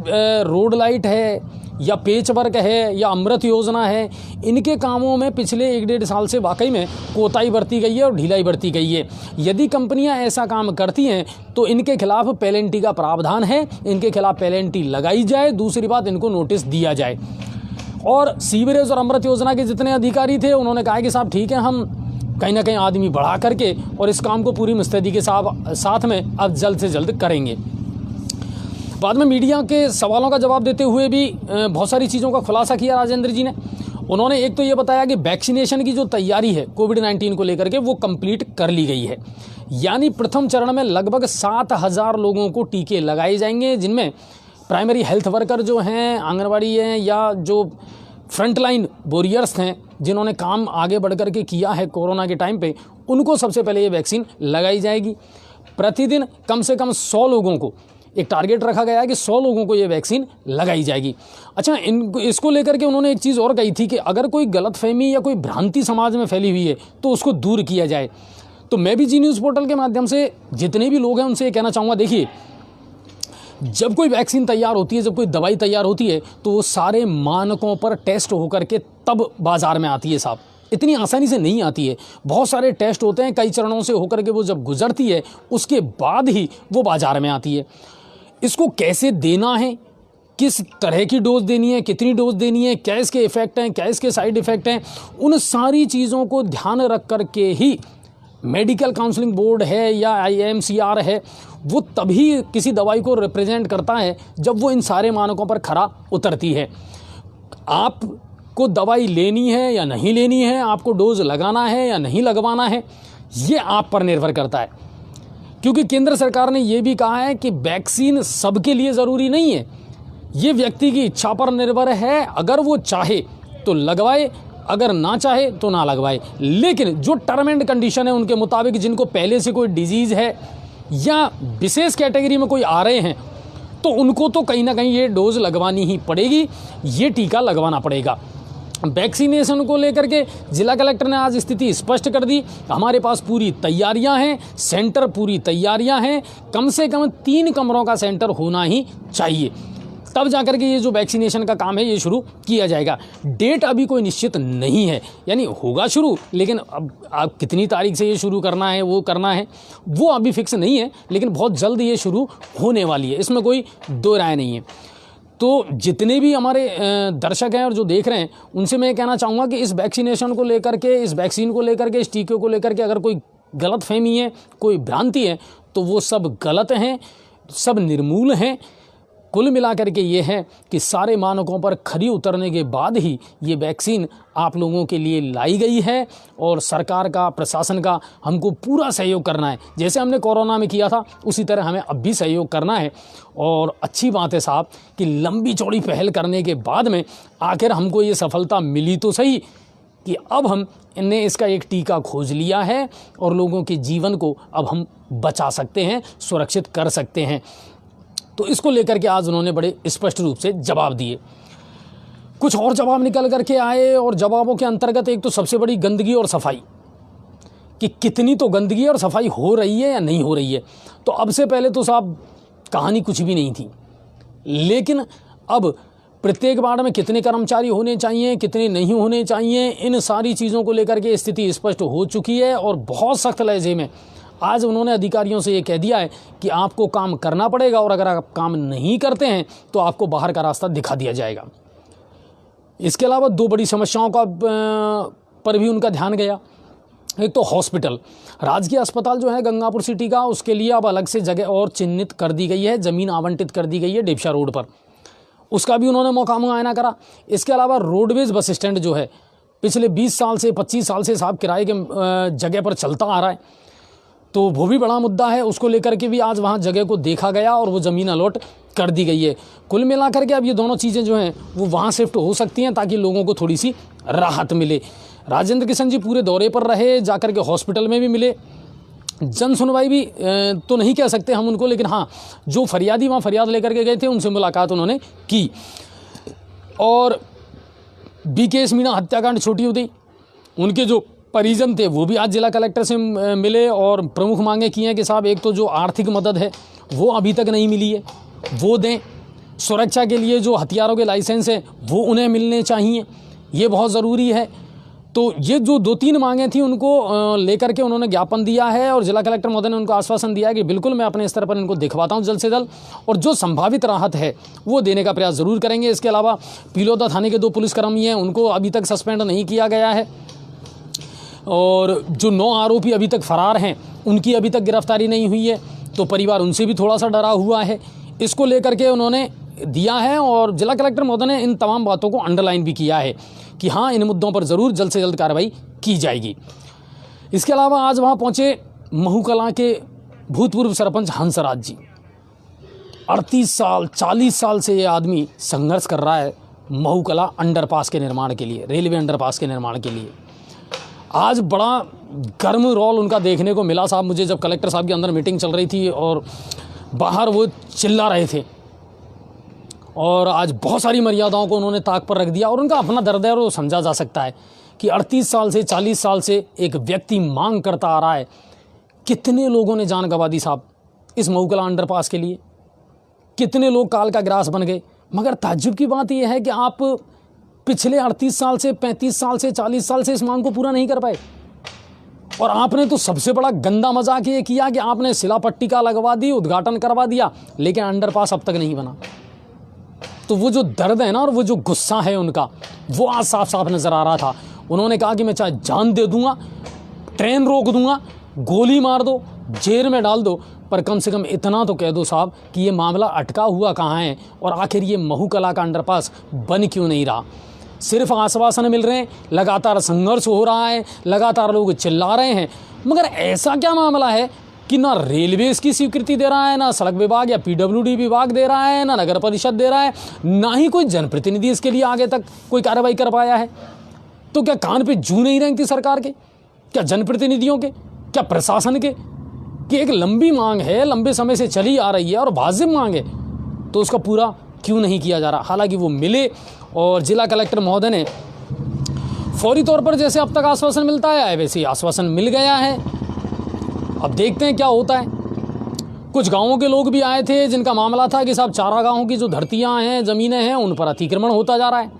रोड लाइट है या पेच वर्क है या अमृत योजना है, इनके कामों में पिछले 1-1.5 साल से वाकई में कोताही बरती गई है और ढिलाई बरती गई है। यदि कंपनियां ऐसा काम करती हैं तो इनके खिलाफ पेनल्टी का प्रावधान है, इनके खिलाफ पेनल्टी लगाई जाए। दूसरी बात, इनको नोटिस दिया जाए। और सीवरेज और अमृत योजना के जितने अधिकारी थे उन्होंने कहा कि साहब ठीक है, हम कहीं ना कहीं आदमी बढ़ा करके और इस काम को पूरी मुस्तैदी के साथ में अब जल्द से जल्द करेंगे। बाद में मीडिया के सवालों का जवाब देते हुए भी बहुत सारी चीज़ों का खुलासा किया राजेंद्र जी ने। उन्होंने एक तो ये बताया कि वैक्सीनेशन की जो तैयारी है कोविड-19 को लेकर के वो कंप्लीट कर ली गई है, यानी प्रथम चरण में लगभग 7,000 लोगों को टीके लगाए जाएंगे, जिनमें प्राइमरी हेल्थ वर्कर जो हैं, आंगनबाड़ी हैं या जो फ्रंटलाइन वॉरियर्स हैं जिन्होंने काम आगे बढ़ कर के किया है कोरोना के टाइम पे, उनको सबसे पहले ये वैक्सीन लगाई जाएगी। प्रतिदिन कम से कम 100 लोगों को, एक टारगेट रखा गया है कि 100 लोगों को ये वैक्सीन लगाई जाएगी। अच्छा, इसको लेकर के उन्होंने एक चीज़ और कही थी कि अगर कोई गलतफहमी या कोई भ्रांति समाज में फैली हुई है तो उसको दूर किया जाए। तो मैं भी जी न्यूज़ पोर्टल के माध्यम से जितने भी लोग हैं उनसे ये कहना चाहूँगा, देखिए, जब कोई वैक्सीन तैयार होती है, जब कोई दवाई तैयार होती है तो वो सारे मानकों पर टेस्ट होकर के तब बाज़ार में आती है साहब, इतनी आसानी से नहीं आती है। बहुत सारे टेस्ट होते हैं, कई चरणों से होकर के वो जब गुजरती है उसके बाद ही वो बाज़ार में आती है। इसको कैसे देना है, किस तरह की डोज देनी है, कितनी डोज देनी है, क्या इसके इफ़ेक्ट हैं, क्या इसके साइड इफ़ेक्ट हैं, उन सारी चीज़ों को ध्यान रख कर के ही मेडिकल काउंसलिंग बोर्ड है या IMCR है, वो तभी किसी दवाई को रिप्रेजेंट करता है जब वो इन सारे मानकों पर खरा उतरती है। आपको दवाई लेनी है या नहीं लेनी है, आपको डोज लगाना है या नहीं लगवाना है, ये आप पर निर्भर करता है। क्योंकि केंद्र सरकार ने ये भी कहा है कि वैक्सीन सबके लिए ज़रूरी नहीं है, ये व्यक्ति की इच्छा पर निर्भर है। अगर वो चाहे तो लगवाए, अगर ना चाहे तो ना लगवाए। लेकिन जो टर्म एंड कंडीशन है उनके मुताबिक, जिनको पहले से कोई डिजीज़ है या विशेष कैटेगरी में कोई आ रहे हैं, तो उनको तो कहीं ना कहीं ये डोज लगवानी ही पड़ेगी, ये टीका लगवाना पड़ेगा। वैक्सीनेशन को लेकर के जिला कलेक्टर ने आज स्थिति स्पष्ट कर दी। हमारे पास पूरी तैयारियां हैं, सेंटर पूरी तैयारियां हैं, कम से कम 3 कमरों का सेंटर होना ही चाहिए, तब जाकर के ये जो वैक्सीनेशन का काम है ये शुरू किया जाएगा। डेट अभी कोई निश्चित नहीं है, यानी होगा शुरू, लेकिन अब आप कितनी तारीख से ये शुरू करना है, वो करना है, वो अभी फिक्स नहीं है, लेकिन बहुत जल्द ये शुरू होने वाली है, इसमें कोई दो राय नहीं है। तो जितने भी हमारे दर्शक हैं और जो देख रहे हैं, उनसे मैं कहना चाहूँगा कि इस वैक्सीनेशन को लेकर के, इस वैक्सीन को लेकर के, इस टीके को लेकर के अगर कोई गलतफहमी है, कोई भ्रांति है, तो वो सब गलत हैं, सब निर्मूल हैं। कुल मिलाकर के ये है कि सारे मानकों पर खरी उतरने के बाद ही ये वैक्सीन आप लोगों के लिए लाई गई है, और सरकार का, प्रशासन का हमको पूरा सहयोग करना है। जैसे हमने कोरोना में किया था, उसी तरह हमें अब भी सहयोग करना है। और अच्छी बात है साहब कि लंबी चौड़ी पहल करने के बाद में आखिर हमको ये सफलता मिली तो सही कि अब हमने इसका एक टीका खोज लिया है और लोगों के जीवन को अब हम बचा सकते हैं, सुरक्षित कर सकते हैं। तो इसको लेकर के आज उन्होंने बड़े स्पष्ट रूप से जवाब दिए। कुछ और जवाब निकल करके आए, और जवाबों के अंतर्गत एक तो सबसे बड़ी गंदगी और सफाई, कि कितनी तो गंदगी और सफाई हो रही है या नहीं हो रही है। तो अब से पहले तो साहब कहानी कुछ भी नहीं थी, लेकिन अब प्रत्येक वार्ड में कितने कर्मचारी होने चाहिए, कितने नहीं होने चाहिए, इन सारी चीज़ों को लेकर के स्थिति स्पष्ट हो चुकी है। और बहुत सख्त लहजे में आज उन्होंने अधिकारियों से ये कह दिया है कि आपको काम करना पड़ेगा, और अगर आप काम नहीं करते हैं तो आपको बाहर का रास्ता दिखा दिया जाएगा। इसके अलावा 2 बड़ी समस्याओं का पर भी उनका ध्यान गया। एक तो हॉस्पिटल, राजकीय अस्पताल जो है गंगापुर सिटी का, उसके लिए अब अलग से जगह और चिन्हित कर दी गई है, ज़मीन आवंटित कर दी गई है डेपशा रोड पर, उसका भी उन्होंने मौका मुआयना करा। इसके अलावा रोडवेज बस स्टैंड जो है पिछले 20 साल से 25 साल से साहब किराए के जगह पर चलता आ रहा है, तो वो भी बड़ा मुद्दा है, उसको लेकर के भी आज वहाँ जगह को देखा गया और वो ज़मीन अलॉट कर दी गई है। कुल मिलाकर के अब ये दोनों चीज़ें जो हैं वो वहाँ शिफ्ट हो सकती हैं, ताकि लोगों को थोड़ी सी राहत मिले। राजेंद्र किशन जी पूरे दौरे पर रहे, जाकर के हॉस्पिटल में भी मिले। जन सुनवाई भी तो नहीं कह सकते हम उनको, लेकिन हाँ, जो फरियादी वहाँ फरियाद लेकर के गए थे उनसे मुलाकात उन्होंने की। और BKS मीणा हत्याकांड छोटी उदय, उनके जो परिजन थे वो भी आज जिला कलेक्टर से मिले और प्रमुख मांगे की हैं कि साहब एक तो जो आर्थिक मदद है वो अभी तक नहीं मिली है, वो दें। सुरक्षा के लिए जो हथियारों के लाइसेंस हैं वो उन्हें मिलने चाहिए, ये बहुत ज़रूरी है। तो ये जो 2-3 मांगें थी उनको लेकर के उन्होंने ज्ञापन दिया है, और जिला कलेक्टर महोदय ने उनको आश्वासन दिया है कि बिल्कुल मैं अपने स्तर पर इनको दिखवाता हूँ जल्द से जल्द, और जो संभावित राहत है वो देने का प्रयास ज़रूर करेंगे। इसके अलावा पिलोदा थाने के 2 पुलिसकर्मी हैं, उनको अभी तक सस्पेंड नहीं किया गया है, और जो 9 आरोपी अभी तक फरार हैं उनकी अभी तक गिरफ्तारी नहीं हुई है, तो परिवार उनसे भी थोड़ा सा डरा हुआ है। इसको लेकर के उन्होंने दिया है, और जिला कलेक्टर महोदय ने इन तमाम बातों को अंडरलाइन भी किया है कि हाँ, इन मुद्दों पर ज़रूर जल्द से जल्द कार्रवाई की जाएगी। इसके अलावा आज वहाँ पहुँचे महू कलां के भूतपूर्व सरपंच हंसराज जी। 38 साल 40 साल से ये आदमी संघर्ष कर रहा है महू कलां अंडरपास के निर्माण के लिए, रेलवे अंडरपास के निर्माण के लिए। आज बड़ा गर्म रोल उनका देखने को मिला साहब मुझे, जब कलेक्टर साहब के अंदर मीटिंग चल रही थी और बाहर वो चिल्ला रहे थे, और आज बहुत सारी मर्यादाओं को उन्होंने ताक पर रख दिया। और उनका अपना दर्द है, और वो समझा जा सकता है कि 38 साल से 40 साल से एक व्यक्ति मांग करता आ रहा है। कितने लोगों ने जान गंवा दी साहब इस महू कलां अंडरपास के लिए, कितने लोग काल का ग्रास बन गए। मगर ताज्जुब की बात यह है कि आप पिछले 38 साल से 35 साल से 40 साल से इस मांग को पूरा नहीं कर पाए, और आपने तो सबसे बड़ा गंदा मजाक ये किया कि आपने शिला पट्टिका लगवा दी, उद्घाटन करवा दिया, लेकिन अंडरपास अब तक नहीं बना। तो वो जो दर्द है ना और वो जो गुस्सा है उनका, वो आज साफ साफ नज़र आ रहा था। उन्होंने कहा कि मैं चाहे जान दे दूंगा, ट्रेन रोक दूंगा, गोली मार दो, जेल में डाल दो, पर कम से कम इतना तो कह दो साहब कि ये मामला अटका हुआ कहाँ है और आखिर ये महू कला का अंडरपास बन क्यों नहीं रहा। सिर्फ आश्वासन मिल रहे हैं, लगातार संघर्ष हो रहा है, लगातार लोग चिल्ला रहे हैं, मगर ऐसा क्या मामला है कि ना रेलवे इसकी स्वीकृति दे रहा है, ना सड़क विभाग या PWD विभाग दे रहा है, ना नगर परिषद दे रहा है, ना ही कोई जनप्रतिनिधि इसके लिए आगे तक कोई कार्रवाई कर पाया है। तो क्या कान पे जू नहीं रेंगती सरकार के, क्या जनप्रतिनिधियों के, क्या प्रशासन के, कि एक लंबी मांग है, लंबे समय से चली आ रही है और वाजिब मांग है, तो उसका पूरा क्यों नहीं किया जा रहा। हालांकि वो मिले और जिला कलेक्टर महोदय ने फौरी तौर पर जैसे अब तक आश्वासन मिलता है वैसे ही आश्वासन मिल गया है। अब देखते हैं क्या होता है। कुछ गांवों के लोग भी आए थे जिनका मामला था कि साहब चारा गाँव की जो धरतियाँ हैं, ज़मीनें हैं, उन पर अतिक्रमण होता जा रहा है।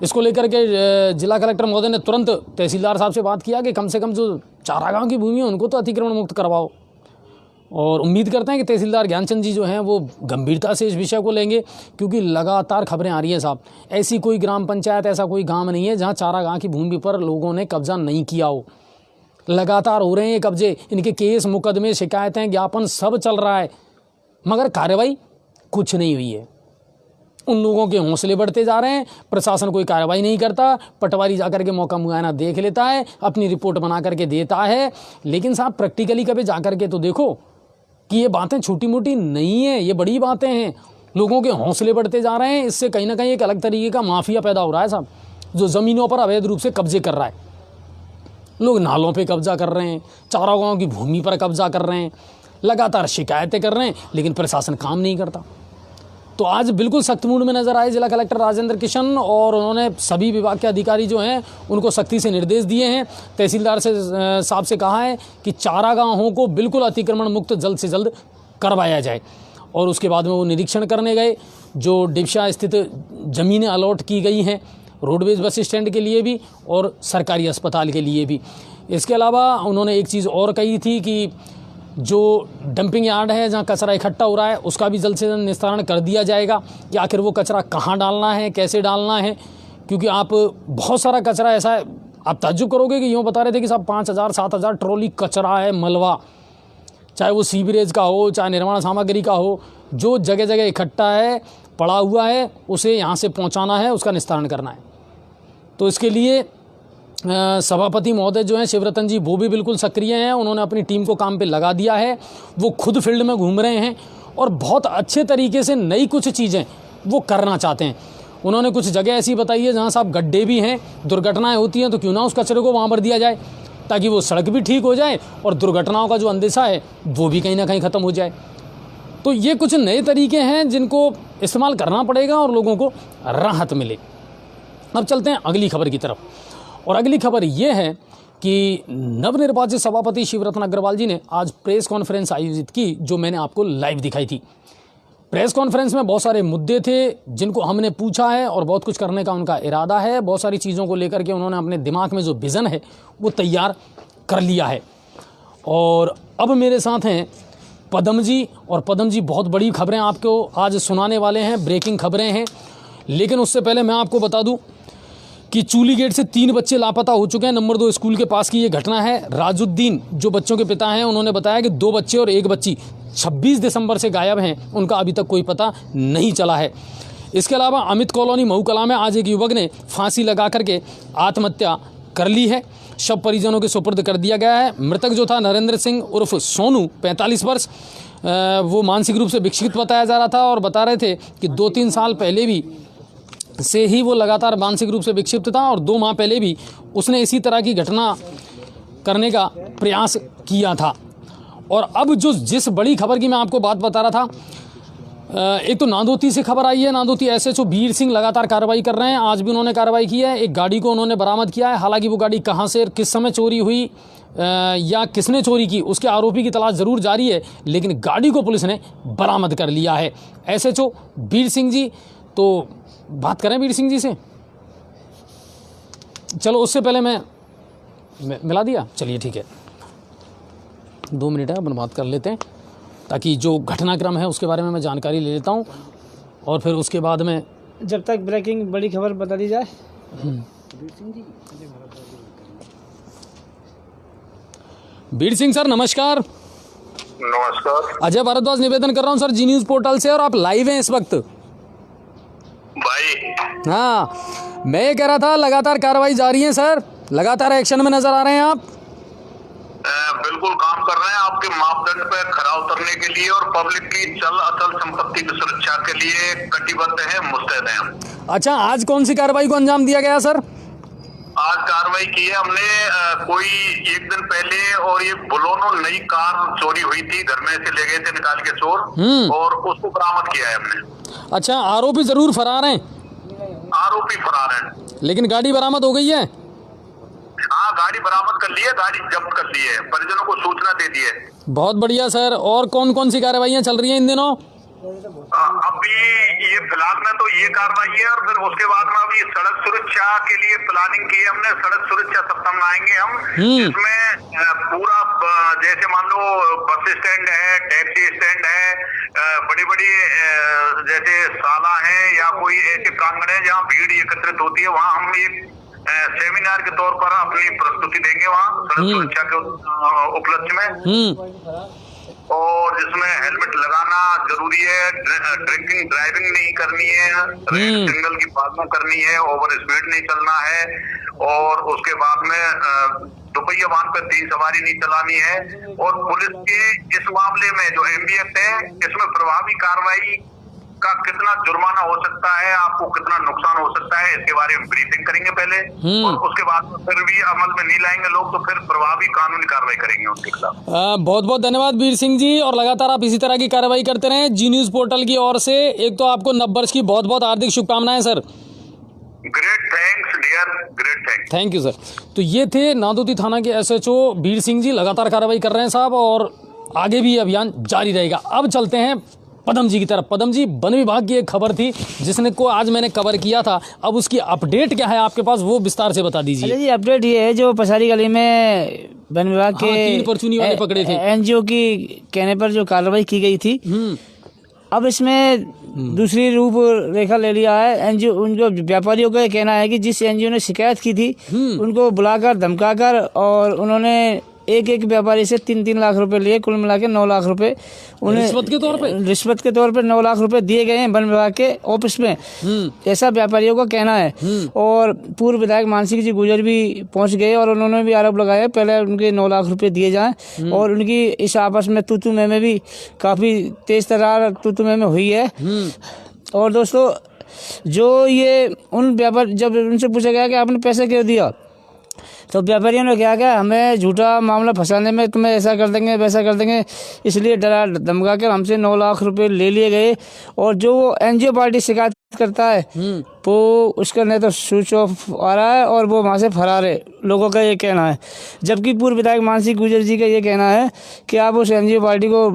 इसको लेकर के जिला कलेक्टर महोदय ने तुरंत तहसीलदार साहब से बात किया कि कम से कम जो चारा गाँव की भूमि है उनको तो अतिक्रमण मुक्त करवाओ, और उम्मीद करते हैं कि तहसीलदार ज्ञानचंद जी जो हैं वो गंभीरता से इस विषय को लेंगे, क्योंकि लगातार खबरें आ रही हैं साहब। ऐसी कोई ग्राम पंचायत, ऐसा कोई गांव नहीं है जहां चारा गांव की भूमि पर लोगों ने कब्जा नहीं किया हो। लगातार हो रहे हैं ये कब्जे, इनके केस, मुकदमे, शिकायतें, ज्ञापन सब चल रहा है, मगर कार्रवाई कुछ नहीं हुई है। उन लोगों के हौसले बढ़ते जा रहे हैं, प्रशासन कोई कार्रवाई नहीं करता, पटवारी जाकर के मौका मुआयना देख लेता है, अपनी रिपोर्ट बना करके देता है। लेकिन साहब प्रैक्टिकली कभी जा करके तो देखो कि ये बातें छोटी मोटी नहीं है, ये बड़ी बातें हैं। लोगों के हौसले बढ़ते जा रहे हैं, इससे कहीं ना कहीं एक अलग तरीके का माफिया पैदा हो रहा है साहब, जो ज़मीनों पर अवैध रूप से कब्जे कर रहा है। लोग नालों पे कब्जा कर रहे हैं, चारा गाँव की भूमि पर कब्जा कर रहे हैं, लगातार शिकायतें कर रहे हैं, लेकिन प्रशासन काम नहीं करता। तो आज बिल्कुल सख्त मूड में नजर आए जिला कलेक्टर राजेंद्र किशन, और उन्होंने सभी विभाग के अधिकारी जो हैं उनको सख्ती से निर्देश दिए हैं। तहसीलदार से साहब से कहा है कि चारा गाँवों को बिल्कुल अतिक्रमण मुक्त जल्द से जल्द करवाया जाए। और उसके बाद में वो निरीक्षण करने गए जो डिप्शा स्थित ज़मीनें अलॉट की गई हैं रोडवेज बस स्टैंड के लिए भी और सरकारी अस्पताल के लिए भी। इसके अलावा उन्होंने एक चीज़ और कही थी कि जो डंपिंग यार्ड है जहाँ कचरा इकट्ठा हो रहा है उसका भी जल्द से जल्द निस्तारण कर दिया जाएगा कि आखिर वो कचरा कहाँ डालना है, कैसे डालना है। क्योंकि आप बहुत सारा कचरा ऐसा है, आप ताज्जुब करोगे कि यूँ बता रहे थे कि साहब 5000-7000 ट्रॉली कचरा है, मलबा, चाहे वो सीवरेज का हो, चाहे निर्माण सामग्री का हो, जो जगह जगह इकट्ठा है, पड़ा हुआ है, उसे यहाँ से पहुँचाना है, उसका निस्तारण करना है। तो इसके लिए सभापति महोदय जो हैं शिवरतन जी, वो भी बिल्कुल सक्रिय हैं। उन्होंने अपनी टीम को काम पे लगा दिया है, वो खुद फील्ड में घूम रहे हैं और बहुत अच्छे तरीके से नई कुछ चीज़ें वो करना चाहते हैं। उन्होंने कुछ जगह ऐसी बताई है जहाँ साहब गड्ढे भी हैं, दुर्घटनाएं होती हैं, तो क्यों ना उस कचरे को वहाँ पर दिया जाए ताकि वो सड़क भी ठीक हो जाए और दुर्घटनाओं का जो अंदेशा है वो भी कहीं ना कहीं ख़त्म हो जाए। तो ये कुछ नए तरीके हैं जिनको इस्तेमाल करना पड़ेगा और लोगों को राहत मिले। अब चलते हैं अगली खबर की तरफ, और अगली खबर ये है कि नवनिर्वाचित सभापति शिवरतन अग्रवाल जी ने आज प्रेस कॉन्फ्रेंस आयोजित की, जो मैंने आपको लाइव दिखाई थी। प्रेस कॉन्फ्रेंस में बहुत सारे मुद्दे थे जिनको हमने पूछा है और बहुत कुछ करने का उनका इरादा है। बहुत सारी चीज़ों को लेकर के उन्होंने अपने दिमाग में जो विज़न है वो तैयार कर लिया है। और अब मेरे साथ हैं पदम जी, और पदम जी बहुत बड़ी खबरें आपको आज सुनाने वाले हैं, ब्रेकिंग खबरें हैं। लेकिन उससे पहले मैं आपको बता दूं कि चूली गेट से 3 बच्चे लापता हो चुके हैं। नंबर 2 स्कूल के पास की ये घटना है। राजुद्दीन जो बच्चों के पिता हैं उन्होंने बताया कि 2 बच्चे और 1 बच्ची 26 दिसंबर से गायब हैं, उनका अभी तक कोई पता नहीं चला है। इसके अलावा अमित कॉलोनी महू कला में आज एक युवक ने फांसी लगा करके आत्महत्या कर ली है। शव परिजनों के सुपुर्द कर दिया गया है। मृतक जो था नरेंद्र सिंह उर्फ सोनू 45 वर्ष, वो मानसिक रूप से विक्षिप्त बताया जा रहा था और बता रहे थे कि 2-3 साल पहले भी से ही वो लगातार मानसिक रूप से विक्षिप्त था और 2 माह पहले भी उसने इसी तरह की घटना करने का प्रयास किया था। और अब जो जिस बड़ी खबर की मैं आपको बात बता रहा था, एक तो नांदोती से खबर आई है। नांदोती SHO वीर सिंह लगातार कार्रवाई कर रहे हैं। आज भी उन्होंने कार्रवाई की है। एक गाड़ी को उन्होंने बरामद किया है। हालांकि वो गाड़ी कहाँ से किस समय चोरी हुई या किसने चोरी की उसके आरोपी की तलाश ज़रूर जारी है, लेकिन गाड़ी को पुलिस ने बरामद कर लिया है। SHO वीर सिंह जी, तो बात करें वीर सिंह जी से। चलो उससे पहले मैं मिला दिया, चलिए ठीक है, 2 मिनट है, अपन बात कर लेते हैं ताकि जो घटनाक्रम है उसके बारे में मैं जानकारी ले लेता हूँ। और फिर उसके बाद में जब तक ब्रेकिंग बड़ी खबर बता दी जाए। बीर सिंह सर नमस्कार। नमस्कार अजय भारद्वाज निवेदन कर रहा हूँ सर जी न्यूज़ पोर्टल से, और आप लाइव हैं इस वक्त। भाई। हाँ, मैं ये कह रहा था लगातार कार्रवाई जारी है सर, लगातार एक्शन में नजर आ रहे हैं आप। बिल्कुल काम कर रहे हैं आपके मापदंड पे खरा उतरने के लिए और पब्लिक की चल अचल संपत्ति की सुरक्षा के लिए कटिबद्ध है, मुस्तैद हैं हम। अच्छा, आज कौन सी कार्रवाई को अंजाम दिया गया सर? आज कार्रवाई की है हमने कोई एक दिन पहले, और ये बोलेरो नई कार चोरी हुई थी, घर में से ले गए थे निकाल के चोर, और उसको बरामद किया है हमने। अच्छा, आरोपी जरूर फरार हैं? आरोपी फरार हैं, लेकिन गाड़ी बरामद हो गई है? हाँ, गाड़ी बरामद कर ली है, गाड़ी जब्त कर ली है, परिजनों को सूचना दे दी है। बहुत बढ़िया सर। और कौन कौन सी कार्रवाइयाँ चल रही हैं इन दिनों? अभी ये फिलहाल में तो ये कार्रवाई है, और फिर उसके बाद में अभी सड़क सुरक्षा के लिए प्लानिंग की है हमने। सड़क सुरक्षा सप्ताह मनाएंगे हम, जिसमें पूरा जैसे मान लो बस स्टैंड है, टैक्सी स्टैंड है, बड़ी बड़ी जैसे शाला है या कोई ऐसे प्रांगण है जहाँ भीड़ एकत्रित होती है, वहाँ हम एक सेमिनार के तौर पर अपनी प्रस्तुति देंगे वहाँ सड़क सुरक्षा के उपलक्ष्य में, और जिसमें हेलमेट लगाना जरूरी है, ड्रिंकिंग ड्राइविंग नहीं करनी है, रेड सिग्नल की पालना करनी है, ओवर स्पीड नहीं चलना है, और उसके बाद में दुपहिया वाहन पर 3 सवारी नहीं चलानी है। और पुलिस के इस मामले में जो एमवी एक्ट है, इसमें प्रभावी कार्रवाई का कितना जुर्माना हो सकता है, आपको कितना नुकसान हो सकता है, इसके बारे में ब्रीफिंग करेंगे पहले, और उसके बाद फिर भी अमल में नहीं लाएंगे लोग तो फिर प्रभावी कानूनी कार्रवाई करेंगे उनके खिलाफ। बहुत बहुत धन्यवाद बीर सिंह जी, और लगातार आप इसी तरह की कार्रवाई करते रहें। जी न्यूज़ पोर्टल की ओर से एक तो आपको नववर्ष की बहुत बहुत हार्दिक शुभकामनाएं sir. Great thanks dear, great thanks. Thank you sir. तो ये थे नादौती थाना के SHO बीर सिंह जी, लगातार कार्रवाई कर रहे हैं साहब, और आगे भी अभियान जारी रहेगा। अब चलते हैं पदम जी की तरफ। पदम जी, वन विभाग की एक खबर थी जिसने को आज मैंने कवर किया था, अब उसकी अपडेट क्या है आपके पास, वो विस्तार से बता दीजिए। अच्छा जी, अपडेट ये है, जो पसारी गली में वन विभाग के 3 परचूनी वाले पकड़े थे, NGO की कहने पर जो कार्रवाई की गई थी, अब इसमें दूसरी रूप रेखा ले लिया है। NGO उनको व्यापारियों का कहना है कि जिस NGO ने शिकायत की थी उनको बुलाकर धमकाकर, और उन्होंने एक व्यापारी से 3-3 लाख रुपए लिए, कुल मिला के 9 लाख रुपए उन्हें रिश्वत के तौर पे 9 लाख रुपए दिए गए हैं वन विभाग के ऑफिस में, ऐसा व्यापारियों का कहना है। और पूर्व विधायक मानसिंह जी गुजर भी पहुंच गए और उन्होंने भी आरोप लगाया पहले उनके 9 लाख रुपए दिए जाएं, और उनकी इस आपस में तू में भी काफी तेज तरार तू में हुई है। और दोस्तों, जो ये उन व्यापार, जब उनसे पूछा गया कि आपने पैसे क्यों दिया, तो व्यापारियों ने क्या किया, हमें झूठा मामला फंसाने में तुम्हें ऐसा कर देंगे वैसा कर देंगे, इसलिए डरा धमका कर हमसे 9 लाख रुपए ले लिए गए। और जो वो NGO पार्टी शिकायत करता है वो उसका नहीं तो स्विच ऑफ आ रहा है और वो वहाँ से फरार है, लोगों का ये कहना है। जबकि पूर्व विधायक मानसिंह गुजर जी का ये कहना है कि आप उस NGO पार्टी को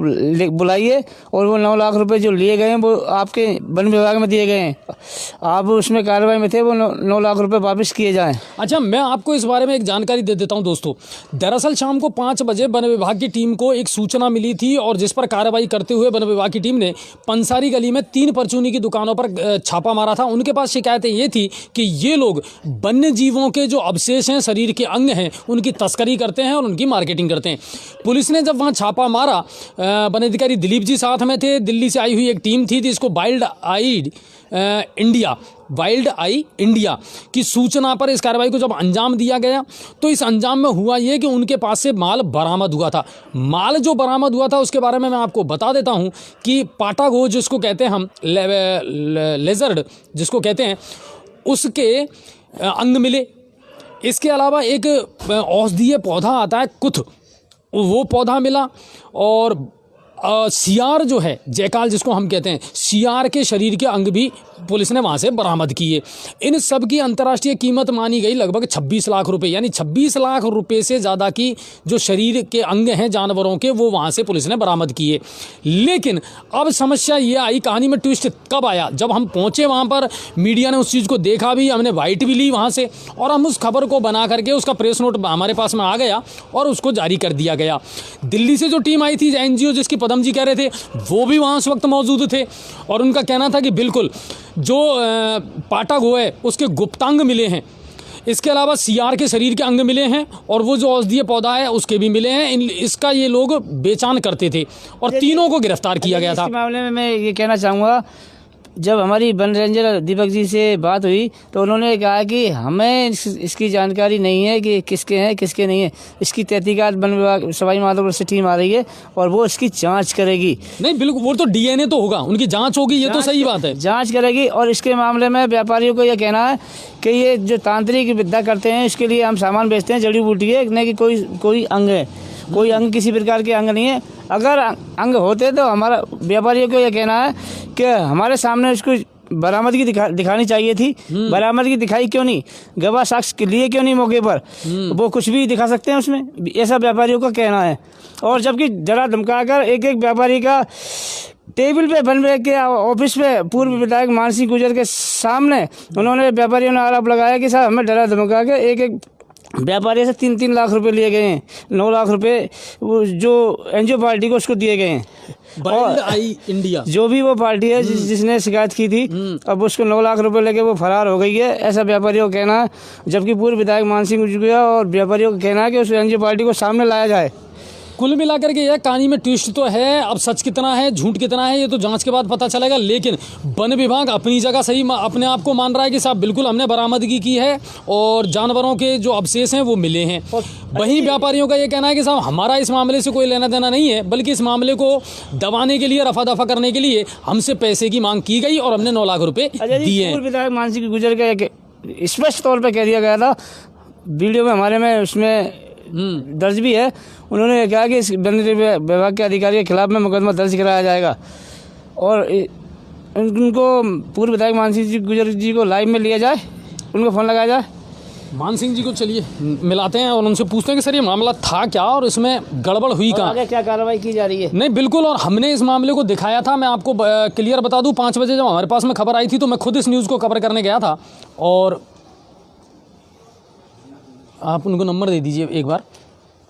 बुलाइए और वो 9 लाख रुपए जो लिए गए हैं वो आपके वन विभाग में दिए गए हैं, आप उसमें कार्रवाई में थे, वो 9 लाख रुपए वापस किए जाएं। अच्छा, मैं आपको इस बारे में एक जानकारी दे देता हूं दोस्तों। दरअसल शाम को 5 बजे वन विभाग की टीम को एक सूचना मिली थी, और जिस पर कार्रवाई करते हुए वन विभाग की टीम ने पंसारी गली में 3 परचूनी की दुकानों पर छापा मारा था। उनके पास शिकायतें ये थी कि ये लोग वन्य जीवों के जो अवशेष हैं, शरीर के अंग हैं, उनकी तस्करी करते हैं और उनकी मार्केटिंग करते हैं। पुलिस ने जब वहाँ छापा मारा, वन अधिकारी दिलीप जी साथ में थे, दिल्ली से आई हुई एक टीम थी जिसको वाइल्ड आई इंडिया की सूचना पर इस कार्रवाई को जब अंजाम दिया गया, तो इस अंजाम में हुआ ये कि उनके पास से माल बरामद हुआ था। माल जो बरामद हुआ था उसके बारे में मैं आपको बता देता हूं कि पाटागो जिसको कहते हैं हम, लेजर्ड जिसको कहते हैं, उसके अंग मिले। इसके अलावा एक औषधीय पौधा आता है कुथ, वो पौधा मिला, और सियार जो है, जयकाल जिसको हम कहते हैं, सियार के शरीर के अंग भी पुलिस ने वहाँ से बरामद किए। इन सब की अंतर्राष्ट्रीय कीमत मानी गई लगभग 26 लाख रुपए, यानी 26 लाख रुपए से ज़्यादा की जो शरीर के अंग हैं जानवरों के, वो वहाँ से पुलिस ने बरामद किए। लेकिन अब समस्या ये आई, कहानी में ट्विस्ट कब आया, जब हम पहुँचे वहाँ पर, मीडिया ने उस चीज़ को देखा भी, हमने वाइट भी ली वहाँ से, और हम उस खबर को बना करके उसका प्रेस नोट हमारे पास में आ गया और उसको जारी कर दिया गया। दिल्ली से जो टीम आई थी NGO जिसकी पदम जी कह रहे थे वो भी वहाँ उस वक्त मौजूद थे और उनका कहना था कि बिल्कुल जो पाटा गो है उसके गुप्तांग मिले हैं, इसके अलावा सियार के शरीर के अंग मिले हैं और वो जो औषधीय पौधा है उसके भी मिले हैं। इसका ये लोग बेचान करते थे और तीनों को गिरफ्तार किया गया था। इस मामले में मैं ये कहना चाहूँगा, जब हमारी वन रेंजर दीपक जी से बात हुई तो उन्होंने कहा कि हमें इसकी जानकारी नहीं है कि किसके हैं किसके नहीं है। इसकी तहकीकात वन विभाग सवाई माधोपुर से टीम आ रही है और वो इसकी जांच करेगी। नहीं बिल्कुल, वो तो डीएनए तो होगा, उनकी जांच होगी, ये तो सही बात है, जांच करेगी। और इसके मामले में व्यापारियों को यह कहना है कि ये जो तांत्रिक विद्या करते हैं इसके लिए हम सामान बेचते हैं, जड़ी बूटी है, नहीं कि कोई अंग है, कोई अंग किसी प्रकार के अंग नहीं है। अगर अंग होते तो हमारा व्यापारियों को यह कहना है कि हमारे सामने उसको बरामदगी दिखानी चाहिए थी। बरामदगी दिखाई क्यों नहीं, गवाह साक्ष्य के लिए क्यों नहीं मौके पर, वो कुछ भी दिखा सकते हैं उसमें, ऐसा व्यापारियों का कहना है। और जबकि डरा धमका कर एक व्यापारी का टेबल पे वन विभाग के ऑफिस पे पूर्व विधायक मान सिंह गुर्जर के सामने उन्होंने व्यापारियों ने आरोप लगाया कि साहब हमें डरा धमका के एक व्यापारी से 3-3 लाख रुपए लिए गए हैं, 9 लाख रुपए वो जो एनजीओ पार्टी को उसको दिए गए हैं। वाइल्ड आई इंडिया जो भी वो पार्टी है जिसने शिकायत की थी, अब उसको 9 लाख रुपए लेके वो फरार हो गई है, ऐसा व्यापारियों का कहना है। जबकि पूर्व विधायक मान सिंह गुर्जर और व्यापारियों का कहना है कि उस एनजीओ पार्टी को सामने लाया जाए। कुल मिलाकर के यह कहानी में ट्विस्ट तो है, अब सच कितना है झूठ कितना है ये तो जांच के बाद पता चलेगा। लेकिन वन विभाग अपनी जगह सही अपने आप को मान रहा है कि साहब बिल्कुल हमने बरामदगी की है और जानवरों के जो अवशेष हैं वो मिले हैं। वहीं व्यापारियों का ये कहना है कि साहब हमारा इस मामले से कोई लेना देना नहीं है, बल्कि इस मामले को दबाने के लिए, रफा दफा करने के लिए हमसे पैसे की मांग की गई और हमने 9 लाख रुपए दिए हैं। पूर्व विधायक मान सिंह गुर्जर का एक स्पष्ट तौर पर कह दिया गया था, वीडियो में हमारे में उसमें दर्ज भी है। उन्होंने कहा कि इस वन विभाग के अधिकारी के खिलाफ में मुकदमा दर्ज कराया जाएगा और उनको पूर्व विधायक मान सिंह गुर्जर जी को लाइव में लिया जाए, उनको फ़ोन लगाया जाए। मान सिंह जी को चलिए मिलाते हैं और उनसे पूछते हैं कि सर ये मामला था क्या और इसमें गड़बड़ हुई कहाँ, आगे क्या कार्रवाई की जा रही है। नहीं बिल्कुल, और हमने इस मामले को दिखाया था। मैं आपको क्लियर बता दूं, 5 बजे जब हमारे पास में खबर आई थी तो मैं खुद इस न्यूज़ को कवर करने गया था। और आप उनको नंबर दे दीजिए एक बार।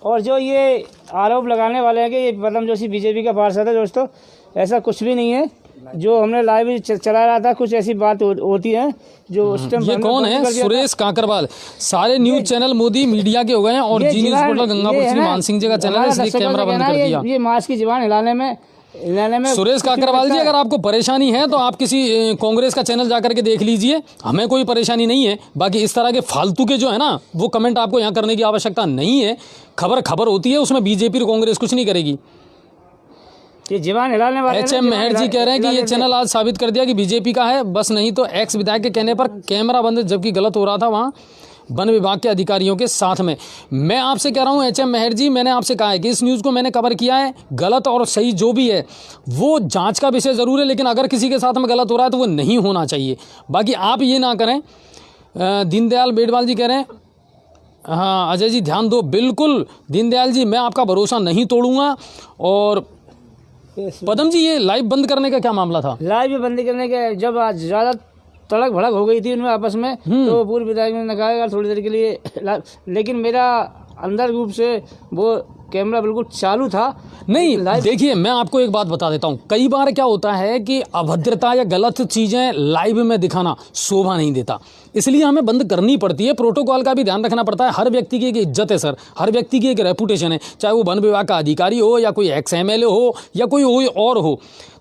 और जो ये आरोप लगाने वाले हैं कि ये पदम जोशी बीजेपी का पार्षद है, दोस्तों ऐसा कुछ भी नहीं है। जो हमने लाइव चला रहा था कुछ ऐसी बात होती है जो उस टाइम। ये कौन है? सुरेश काकरवाल। सारे न्यूज चैनल मोदी मीडिया के हो गए हैं और जी न्यूज पोर्टल गंगापुर श्री मान सिंह जी का चैनल है, इसलिए कैमरा बंद कर दिया। ये मास्क की जुबान हिलाने में सुरेश काकरवाल जी, अगर आपको परेशानी है तो आप किसी कांग्रेस का चैनल जाकर के देख लीजिए, हमें कोई परेशानी नहीं है। बाकी इस तरह के फालतू के जो है ना वो कमेंट आपको यहाँ करने की आवश्यकता नहीं है। खबर होती है, उसमें बीजेपी और कांग्रेस कुछ नहीं करेगी। ये जीवान हिलाने वाले एचएम मेहर जी कह रहे हैं कि ये चैनल आज साबित कर दिया कि बीजेपी का है, बस नहीं तो एक्स विधायक के कहने पर कैमरा बंद, जबकि गलत हो रहा था वहाँ वन विभाग के अधिकारियों के साथ में। मैं आपसे कह रहा हूं एचएम मेहर जी, मैंने आपसे कहा है कि इस न्यूज़ को मैंने कवर किया है, गलत और सही जो भी है वो जांच का विषय ज़रूर है, लेकिन अगर किसी के साथ में गलत हो रहा है तो वो नहीं होना चाहिए। बाकी आप ये ना करें। दीनदयाल बेडवाल जी कह रहे हैं, हाँ अजय जी ध्यान दो, बिल्कुल दीनदयाल जी मैं आपका भरोसा नहीं तोड़ूंगा। और पदम जी ये लाइव बंद करने का क्या मामला था? लाइव बंद करने के जब आज ज़्यादा तड़क भड़क हो गई थी उनमें आपस में, तो पूर्व विधायक ने कहा थोड़ी देर के लिए, लेकिन मेरा अंदर रूप से वो कैमरा बिल्कुल चालू था। नहीं देखिए, मैं आपको एक बात बता देता हूँ, कई बार क्या होता है कि अभद्रता या गलत चीज़ें लाइव में दिखाना शोभा नहीं देता, इसलिए हमें बंद करनी पड़ती है। प्रोटोकॉल का भी ध्यान रखना पड़ता है। हर व्यक्ति की एक इज्जत है सर, हर व्यक्ति की एक रेपुटेशन है, चाहे वो वन विभाग का अधिकारी हो या कोई XMLA हो या कोई और हो।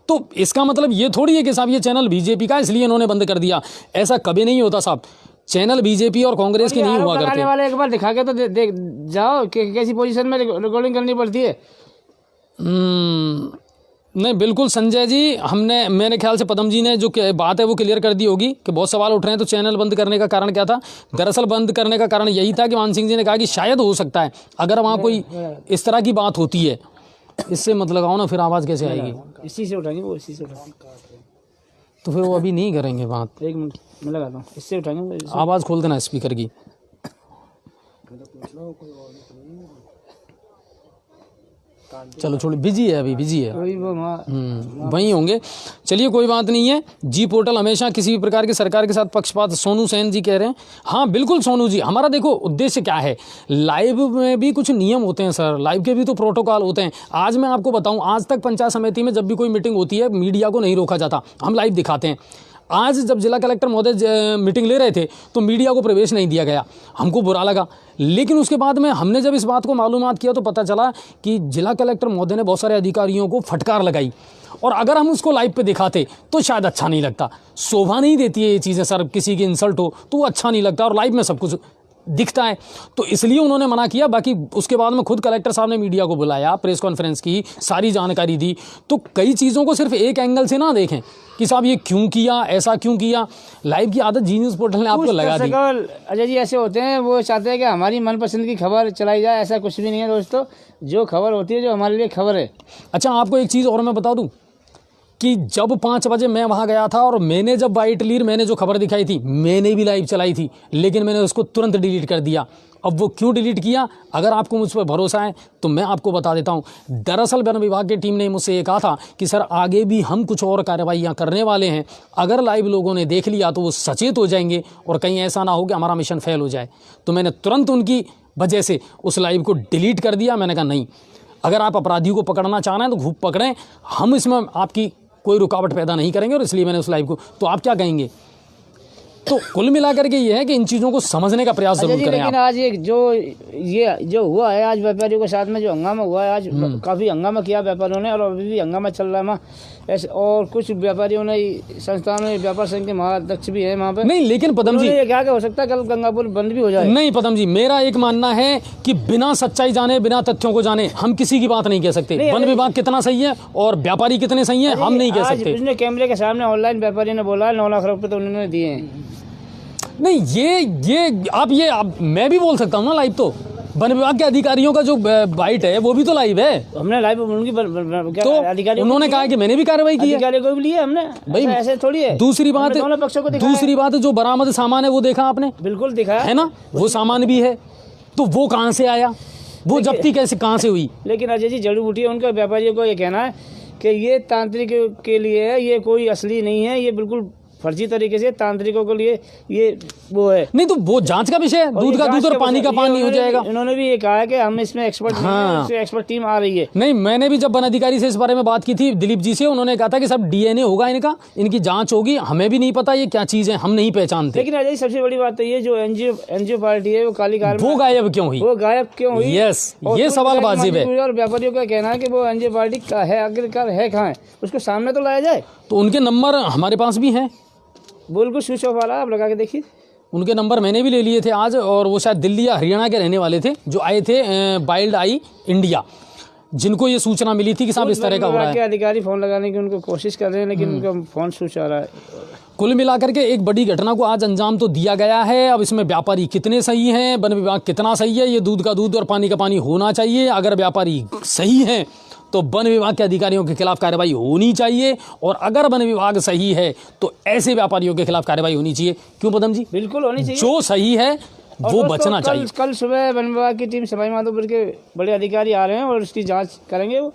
तो इसका मतलब ये थोड़ी है कि साहब ये चैनल बीजेपी का इसलिए इन्होंने बंद कर दिया, ऐसा कभी नहीं होता साहब। चैनल बीजेपी और कांग्रेस के नहीं हुआ करते। वाले एक बार दिखा के तो देख जाओ कि कैसी पोजीशन में रिकॉर्डिंग करनी पड़ती है। नहीं बिल्कुल संजय जी, हमने मेरे ख्याल से पदम जी ने जो बात है वो क्लियर कर दी होगी कि बहुत सवाल उठ रहे हैं। तो चैनल बंद करने का कारण क्या था? दरअसल बंद करने का कारण यही था कि मान सिंह जी ने कहा कि शायद हो सकता है अगर वहाँ कोई इस तरह की बात होती है, इससे मत लगाओ ना, फिर आवाज़ कैसे आएगी? इसी से उठाएंगे, वो इसी से उठाएंगे, तो फिर वो अभी नहीं करेंगे बात। एक मिनट मैं लगाता हूँ, इससे उठाएंगे, आवाज़ खोल देना स्पीकर की। चलो छोड़, बिजी है अभी, बिजी है। वही वो वहीं होंगे। चलिए कोई बात नहीं है। जी पोर्टल हमेशा किसी भी प्रकार की सरकार के साथ पक्षपात, सोनू सेन जी कह रहे हैं। हाँ बिल्कुल सोनू जी, हमारा देखो उद्देश्य क्या है, लाइव में भी कुछ नियम होते हैं सर, लाइव के भी तो प्रोटोकॉल होते हैं। आज मैं आपको बताऊं, आज तक पंचायत समिति में जब भी कोई मीटिंग होती है मीडिया को नहीं रोका जाता, हम लाइव दिखाते हैं। आज जब जिला कलेक्टर महोदय मीटिंग ले रहे थे तो मीडिया को प्रवेश नहीं दिया गया, हमको बुरा लगा। लेकिन उसके बाद में हमने जब इस बात को मालूमात किया तो पता चला कि जिला कलेक्टर महोदय ने बहुत सारे अधिकारियों को फटकार लगाई, और अगर हम उसको लाइव पे दिखाते तो शायद अच्छा नहीं लगता। शोभा नहीं देती है ये चीज़ें सर, किसी की इंसल्ट हो तो वो अच्छा नहीं लगता, और लाइव में सब कुछ दिखता है, तो इसलिए उन्होंने मना किया। बाकी उसके बाद में खुद कलेक्टर साहब ने मीडिया को बुलाया, प्रेस कॉन्फ्रेंस की, सारी जानकारी दी। तो कई चीज़ों को सिर्फ एक एंगल से ना देखें कि साहब ये क्यों किया, ऐसा क्यों किया। लाइव की आदत जी न्यूज़ पोर्टल ने आपको लगा दी। अजय जी ऐसे होते हैं, वो चाहते हैं कि हमारी मनपसंद की खबर चलाई जाए, ऐसा कुछ भी नहीं है दोस्तों। जो खबर होती है, जो हमारे लिए खबर है। अच्छा आपको एक चीज़ और मैं बता दूं कि जब 5 बजे मैं वहाँ गया था और मैंने जब वाइट लीर मैंने जो खबर दिखाई थी, मैंने भी लाइव चलाई थी, लेकिन मैंने उसको तुरंत डिलीट कर दिया। अब वो क्यों डिलीट किया, अगर आपको मुझ पर भरोसा है तो मैं आपको बता देता हूँ। दरअसल वन विभाग की टीम ने मुझसे ये कहा था कि सर आगे भी हम कुछ और कार्रवाइयाँ करने वाले हैं, अगर लाइव लोगों ने देख लिया तो वो सचेत हो जाएंगे और कहीं ऐसा ना हो कि हमारा मिशन फेल हो जाए। तो मैंने तुरंत उनकी वजह से उस लाइव को डिलीट कर दिया। मैंने कहा नहीं, अगर आप अपराधियों को पकड़ना चाह रहे हैं तो खूब पकड़ें, हम इसमें आपकी कोई रुकावट पैदा नहीं करेंगे, और इसलिए मैंने उस लाइव को। तो आप क्या कहेंगे? तो कुल मिलाकर के ये है कि इन चीज़ों को समझने का प्रयास जरूर करें। लेकिन आज ये जो हुआ है, आज व्यापारियों के साथ में जो हंगामा हुआ है, आज काफ़ी हंगामा किया व्यापारियों ने, और अभी भी हंगामा चल रहा है ऐसे। और कुछ व्यापारियों ने, संस्थान में व्यापार संघ के महाअध्यक्ष भी है वहाँ पे। नहीं लेकिन पदम जी, ये क्या हो सकता है कल गंगापुर बंद भी हो जाए? नहीं पदम जी, मेरा एक मानना है कि बिना सच्चाई जाने, बिना तथ्यों को जाने हम किसी की बात नहीं कह सकते। वन विभाग कितना सही है और व्यापारी कितने सही है हम नहीं कह सकते। पिछले कैमरे के सामने ऑनलाइन व्यापारी ने बोला 9 लाख रुपए तो उन्होंने दिए हैं। नहीं ये आप मैं भी बोल सकता हूँ ना लाइव, तो वन विभाग के अधिकारियों का जो बाइट है वो भी तो लाइव है। हमने लाइव उनकी तो उन्होंने कहा कि मैंने भी कार्रवाई की है, अधिकारियों को भी लिया हमने भाई, ऐसे थोड़ी है। दूसरी बात, दोनों पक्षों को दूसरी बात जो बरामद सामान है वो देखा आपने? बिल्कुल दिखाया है ना, वो सामान भी है, तो वो कहाँ से आया, वो जब्ती कैसे कहाँ से हुई? लेकिन अजय जी जड़ी बूटी है, उनका व्यापारियों को ये कहना है कि ये तांत्रिक के लिए है, ये कोई असली नहीं है, ये बिल्कुल फर्जी तरीके से तांत्रिकों के लिए ये वो है। नहीं तो वो जांच का विषय है, दूध का दूध और पानी का पानी हो जाएगा। इन्होंने भी ये कहा है कि हम इसमें एक्सपर्ट एक्सपर्ट टीम आ रही है। नहीं मैंने भी जब वन अधिकारी से इस बारे में बात की थी दिलीप जी से, उन्होंने कहा था कि सब डीएनए होगा इनका, इनकी जांच होगी, हमें भी नहीं पता ये क्या चीज है, हम नहीं पहचानते। लेकिन अजय सबसे बड़ी बात तो ये जो एनजीओ पार्टी है वो काली कार वो गायब क्यों हुई? वो गायब क्यों हुई? यस, ये सवाल वाजिब है। और व्यापारियों का कहना है कि वो एनजीओ पार्टी का है, आखिरकार है कहाँ है, उसको सामने तो लाया जाए। तो उनके नंबर हमारे पास भी हैं, बिल्कुल स्विच ऑफ वाला, आप लगा के देखिए। उनके नंबर मैंने भी ले लिए थे आज, और वो शायद दिल्ली या हरियाणा के रहने वाले थे जो आए थे वाइल्ड आई इंडिया, जिनको ये सूचना मिली थी कि साहब इस तरह का हो रहा है। अधिकारी फोन लगाने की उनको कोशिश कर रहे हैं, लेकिन उनका फोन स्विच आ रहा है। कुल मिलाकर के एक बड़ी घटना को आज अंजाम तो दिया गया है। अब इसमें व्यापारी कितने सही हैं, वन विभाग कितना सही है, ये दूध का दूध और पानी का पानी होना चाहिए। अगर व्यापारी सही है तो वन विभाग के अधिकारियों के खिलाफ कार्रवाई होनी चाहिए, और अगर वन विभाग सही है तो ऐसे व्यापारियों के खिलाफ कार्रवाई होनी चाहिए। क्यों पदम जी? बिल्कुल होनी चाहिए। जो सही है वो बचना चाहिए। कल सुबह वन विभाग की टीम सवाई माधोपुर के बड़े अधिकारी आ रहे हैं और उसकी जांच करेंगे। वो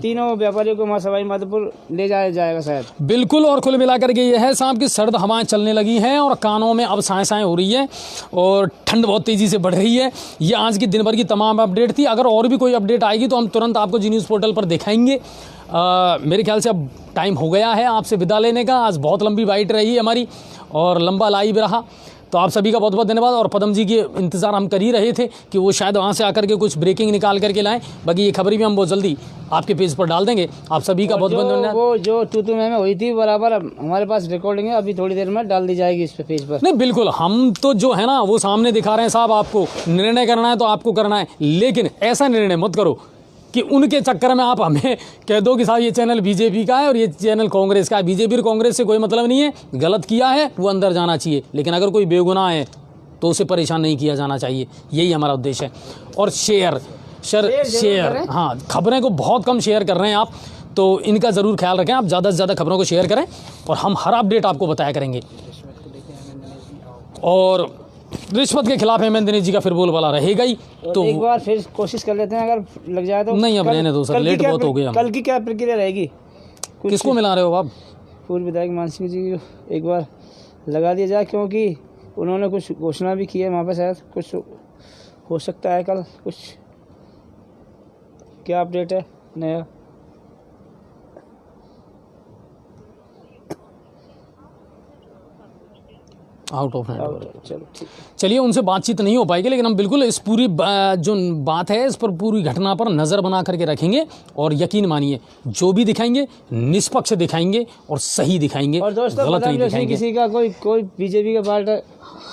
तीनों व्यापारियों को वहाँ सवाई माधोपुर ले जाया जाएगा शायद। बिल्कुल। और कुल मिलाकर के ये है साहब की सर्द हवाएं चलने लगी हैं और कानों में अब साएं हो रही है और ठंड बहुत तेजी से बढ़ रही है। ये आज की दिन भर की तमाम अपडेट थी। अगर और भी कोई अपडेट आएगी तो हम तुरंत आपको जी न्यूज़ पोर्टल पर दिखाएंगे। मेरे ख्याल से अब टाइम हो गया है आपसे विदा लेने का। आज बहुत लंबी बाइट रही हमारी और लंबा लाइव रहा, तो आप सभी का बहुत बहुत धन्यवाद। और पदम जी के इंतज़ार हम कर ही रहे थे कि वो शायद वहाँ से आकर के कुछ ब्रेकिंग निकाल करके लाएं। बाकी ये खबरें भी हम बहुत जल्दी आपके पेज पर डाल देंगे। आप सभी का बहुत बहुत धन्यवाद। वो जो तू में हुई थी बराबर हमारे पास रिकॉर्डिंग है, अभी थोड़ी देर में डाल दी जाएगी इस पे पेज पर। नहीं बिल्कुल, हम तो जो है ना वो सामने दिखा रहे हैं साहब। आपको निर्णय करना है तो आपको करना है, लेकिन ऐसा निर्णय मत करो कि उनके चक्कर में आप हमें कह दो कि साहब ये चैनल बीजेपी का है और ये चैनल कांग्रेस का है। बीजेपी और कांग्रेस से कोई मतलब नहीं है, गलत किया है वो अंदर जाना चाहिए, लेकिन अगर कोई बेगुनाह है तो उसे परेशान नहीं किया जाना चाहिए। यही हमारा उद्देश्य है। और शेयर हाँ, खबरें को बहुत कम शेयर कर रहे हैं आप, तो इनका ज़रूर ख्याल रखें। आप ज़्यादा से ज़्यादा खबरों को शेयर करें और हम हर अपडेट आपको बताया करेंगे। और रिश्वत के खिलाफ हेमंत दिनेश जी का फिर बोलबाला रहेगा ही। तो एक बार फिर कोशिश कर लेते हैं, अगर लग जाए तो। नहीं, अब रहने दो सर, कल की लेट क्या बहुत हो गए हम। कल की क्या प्रक्रिया रहेगी? किसको मिला रहे हो आप? पूर्व विधायक मान सिंह जी को एक बार लगा दिया जाए, क्योंकि उन्होंने कुछ घोषणा भी की है वहाँ पे, शायद कुछ हो सकता है कल कुछ। क्या अपडेट है नया? Out of hand. चलो ठीक है। चलिए, उनसे बातचीत नहीं हो पाएगी, लेकिन हम बिल्कुल इस पूरी जो बात है इस पर, पूरी घटना पर नज़र बना करके रखेंगे और यकीन मानिए जो भी दिखाएंगे निष्पक्ष दिखाएंगे और सही दिखाएंगे, और दोस्तों गलत नहीं दिखाएंगे। किसी का कोई बीजेपी का पार्ट,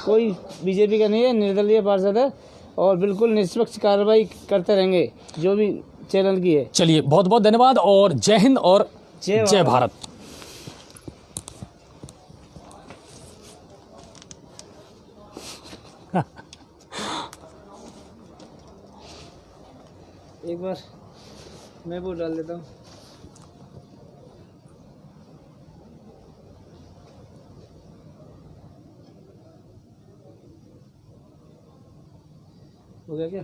कोई बीजेपी का नहीं है, निर्दलीय पार्षद है और बिल्कुल निष्पक्ष कार्रवाई करते रहेंगे जो भी चैनल की है। चलिए, बहुत बहुत धन्यवाद और जय हिंद और जय भारत। एक बार मैं वो डाल देता हूँ। हो गया क्या?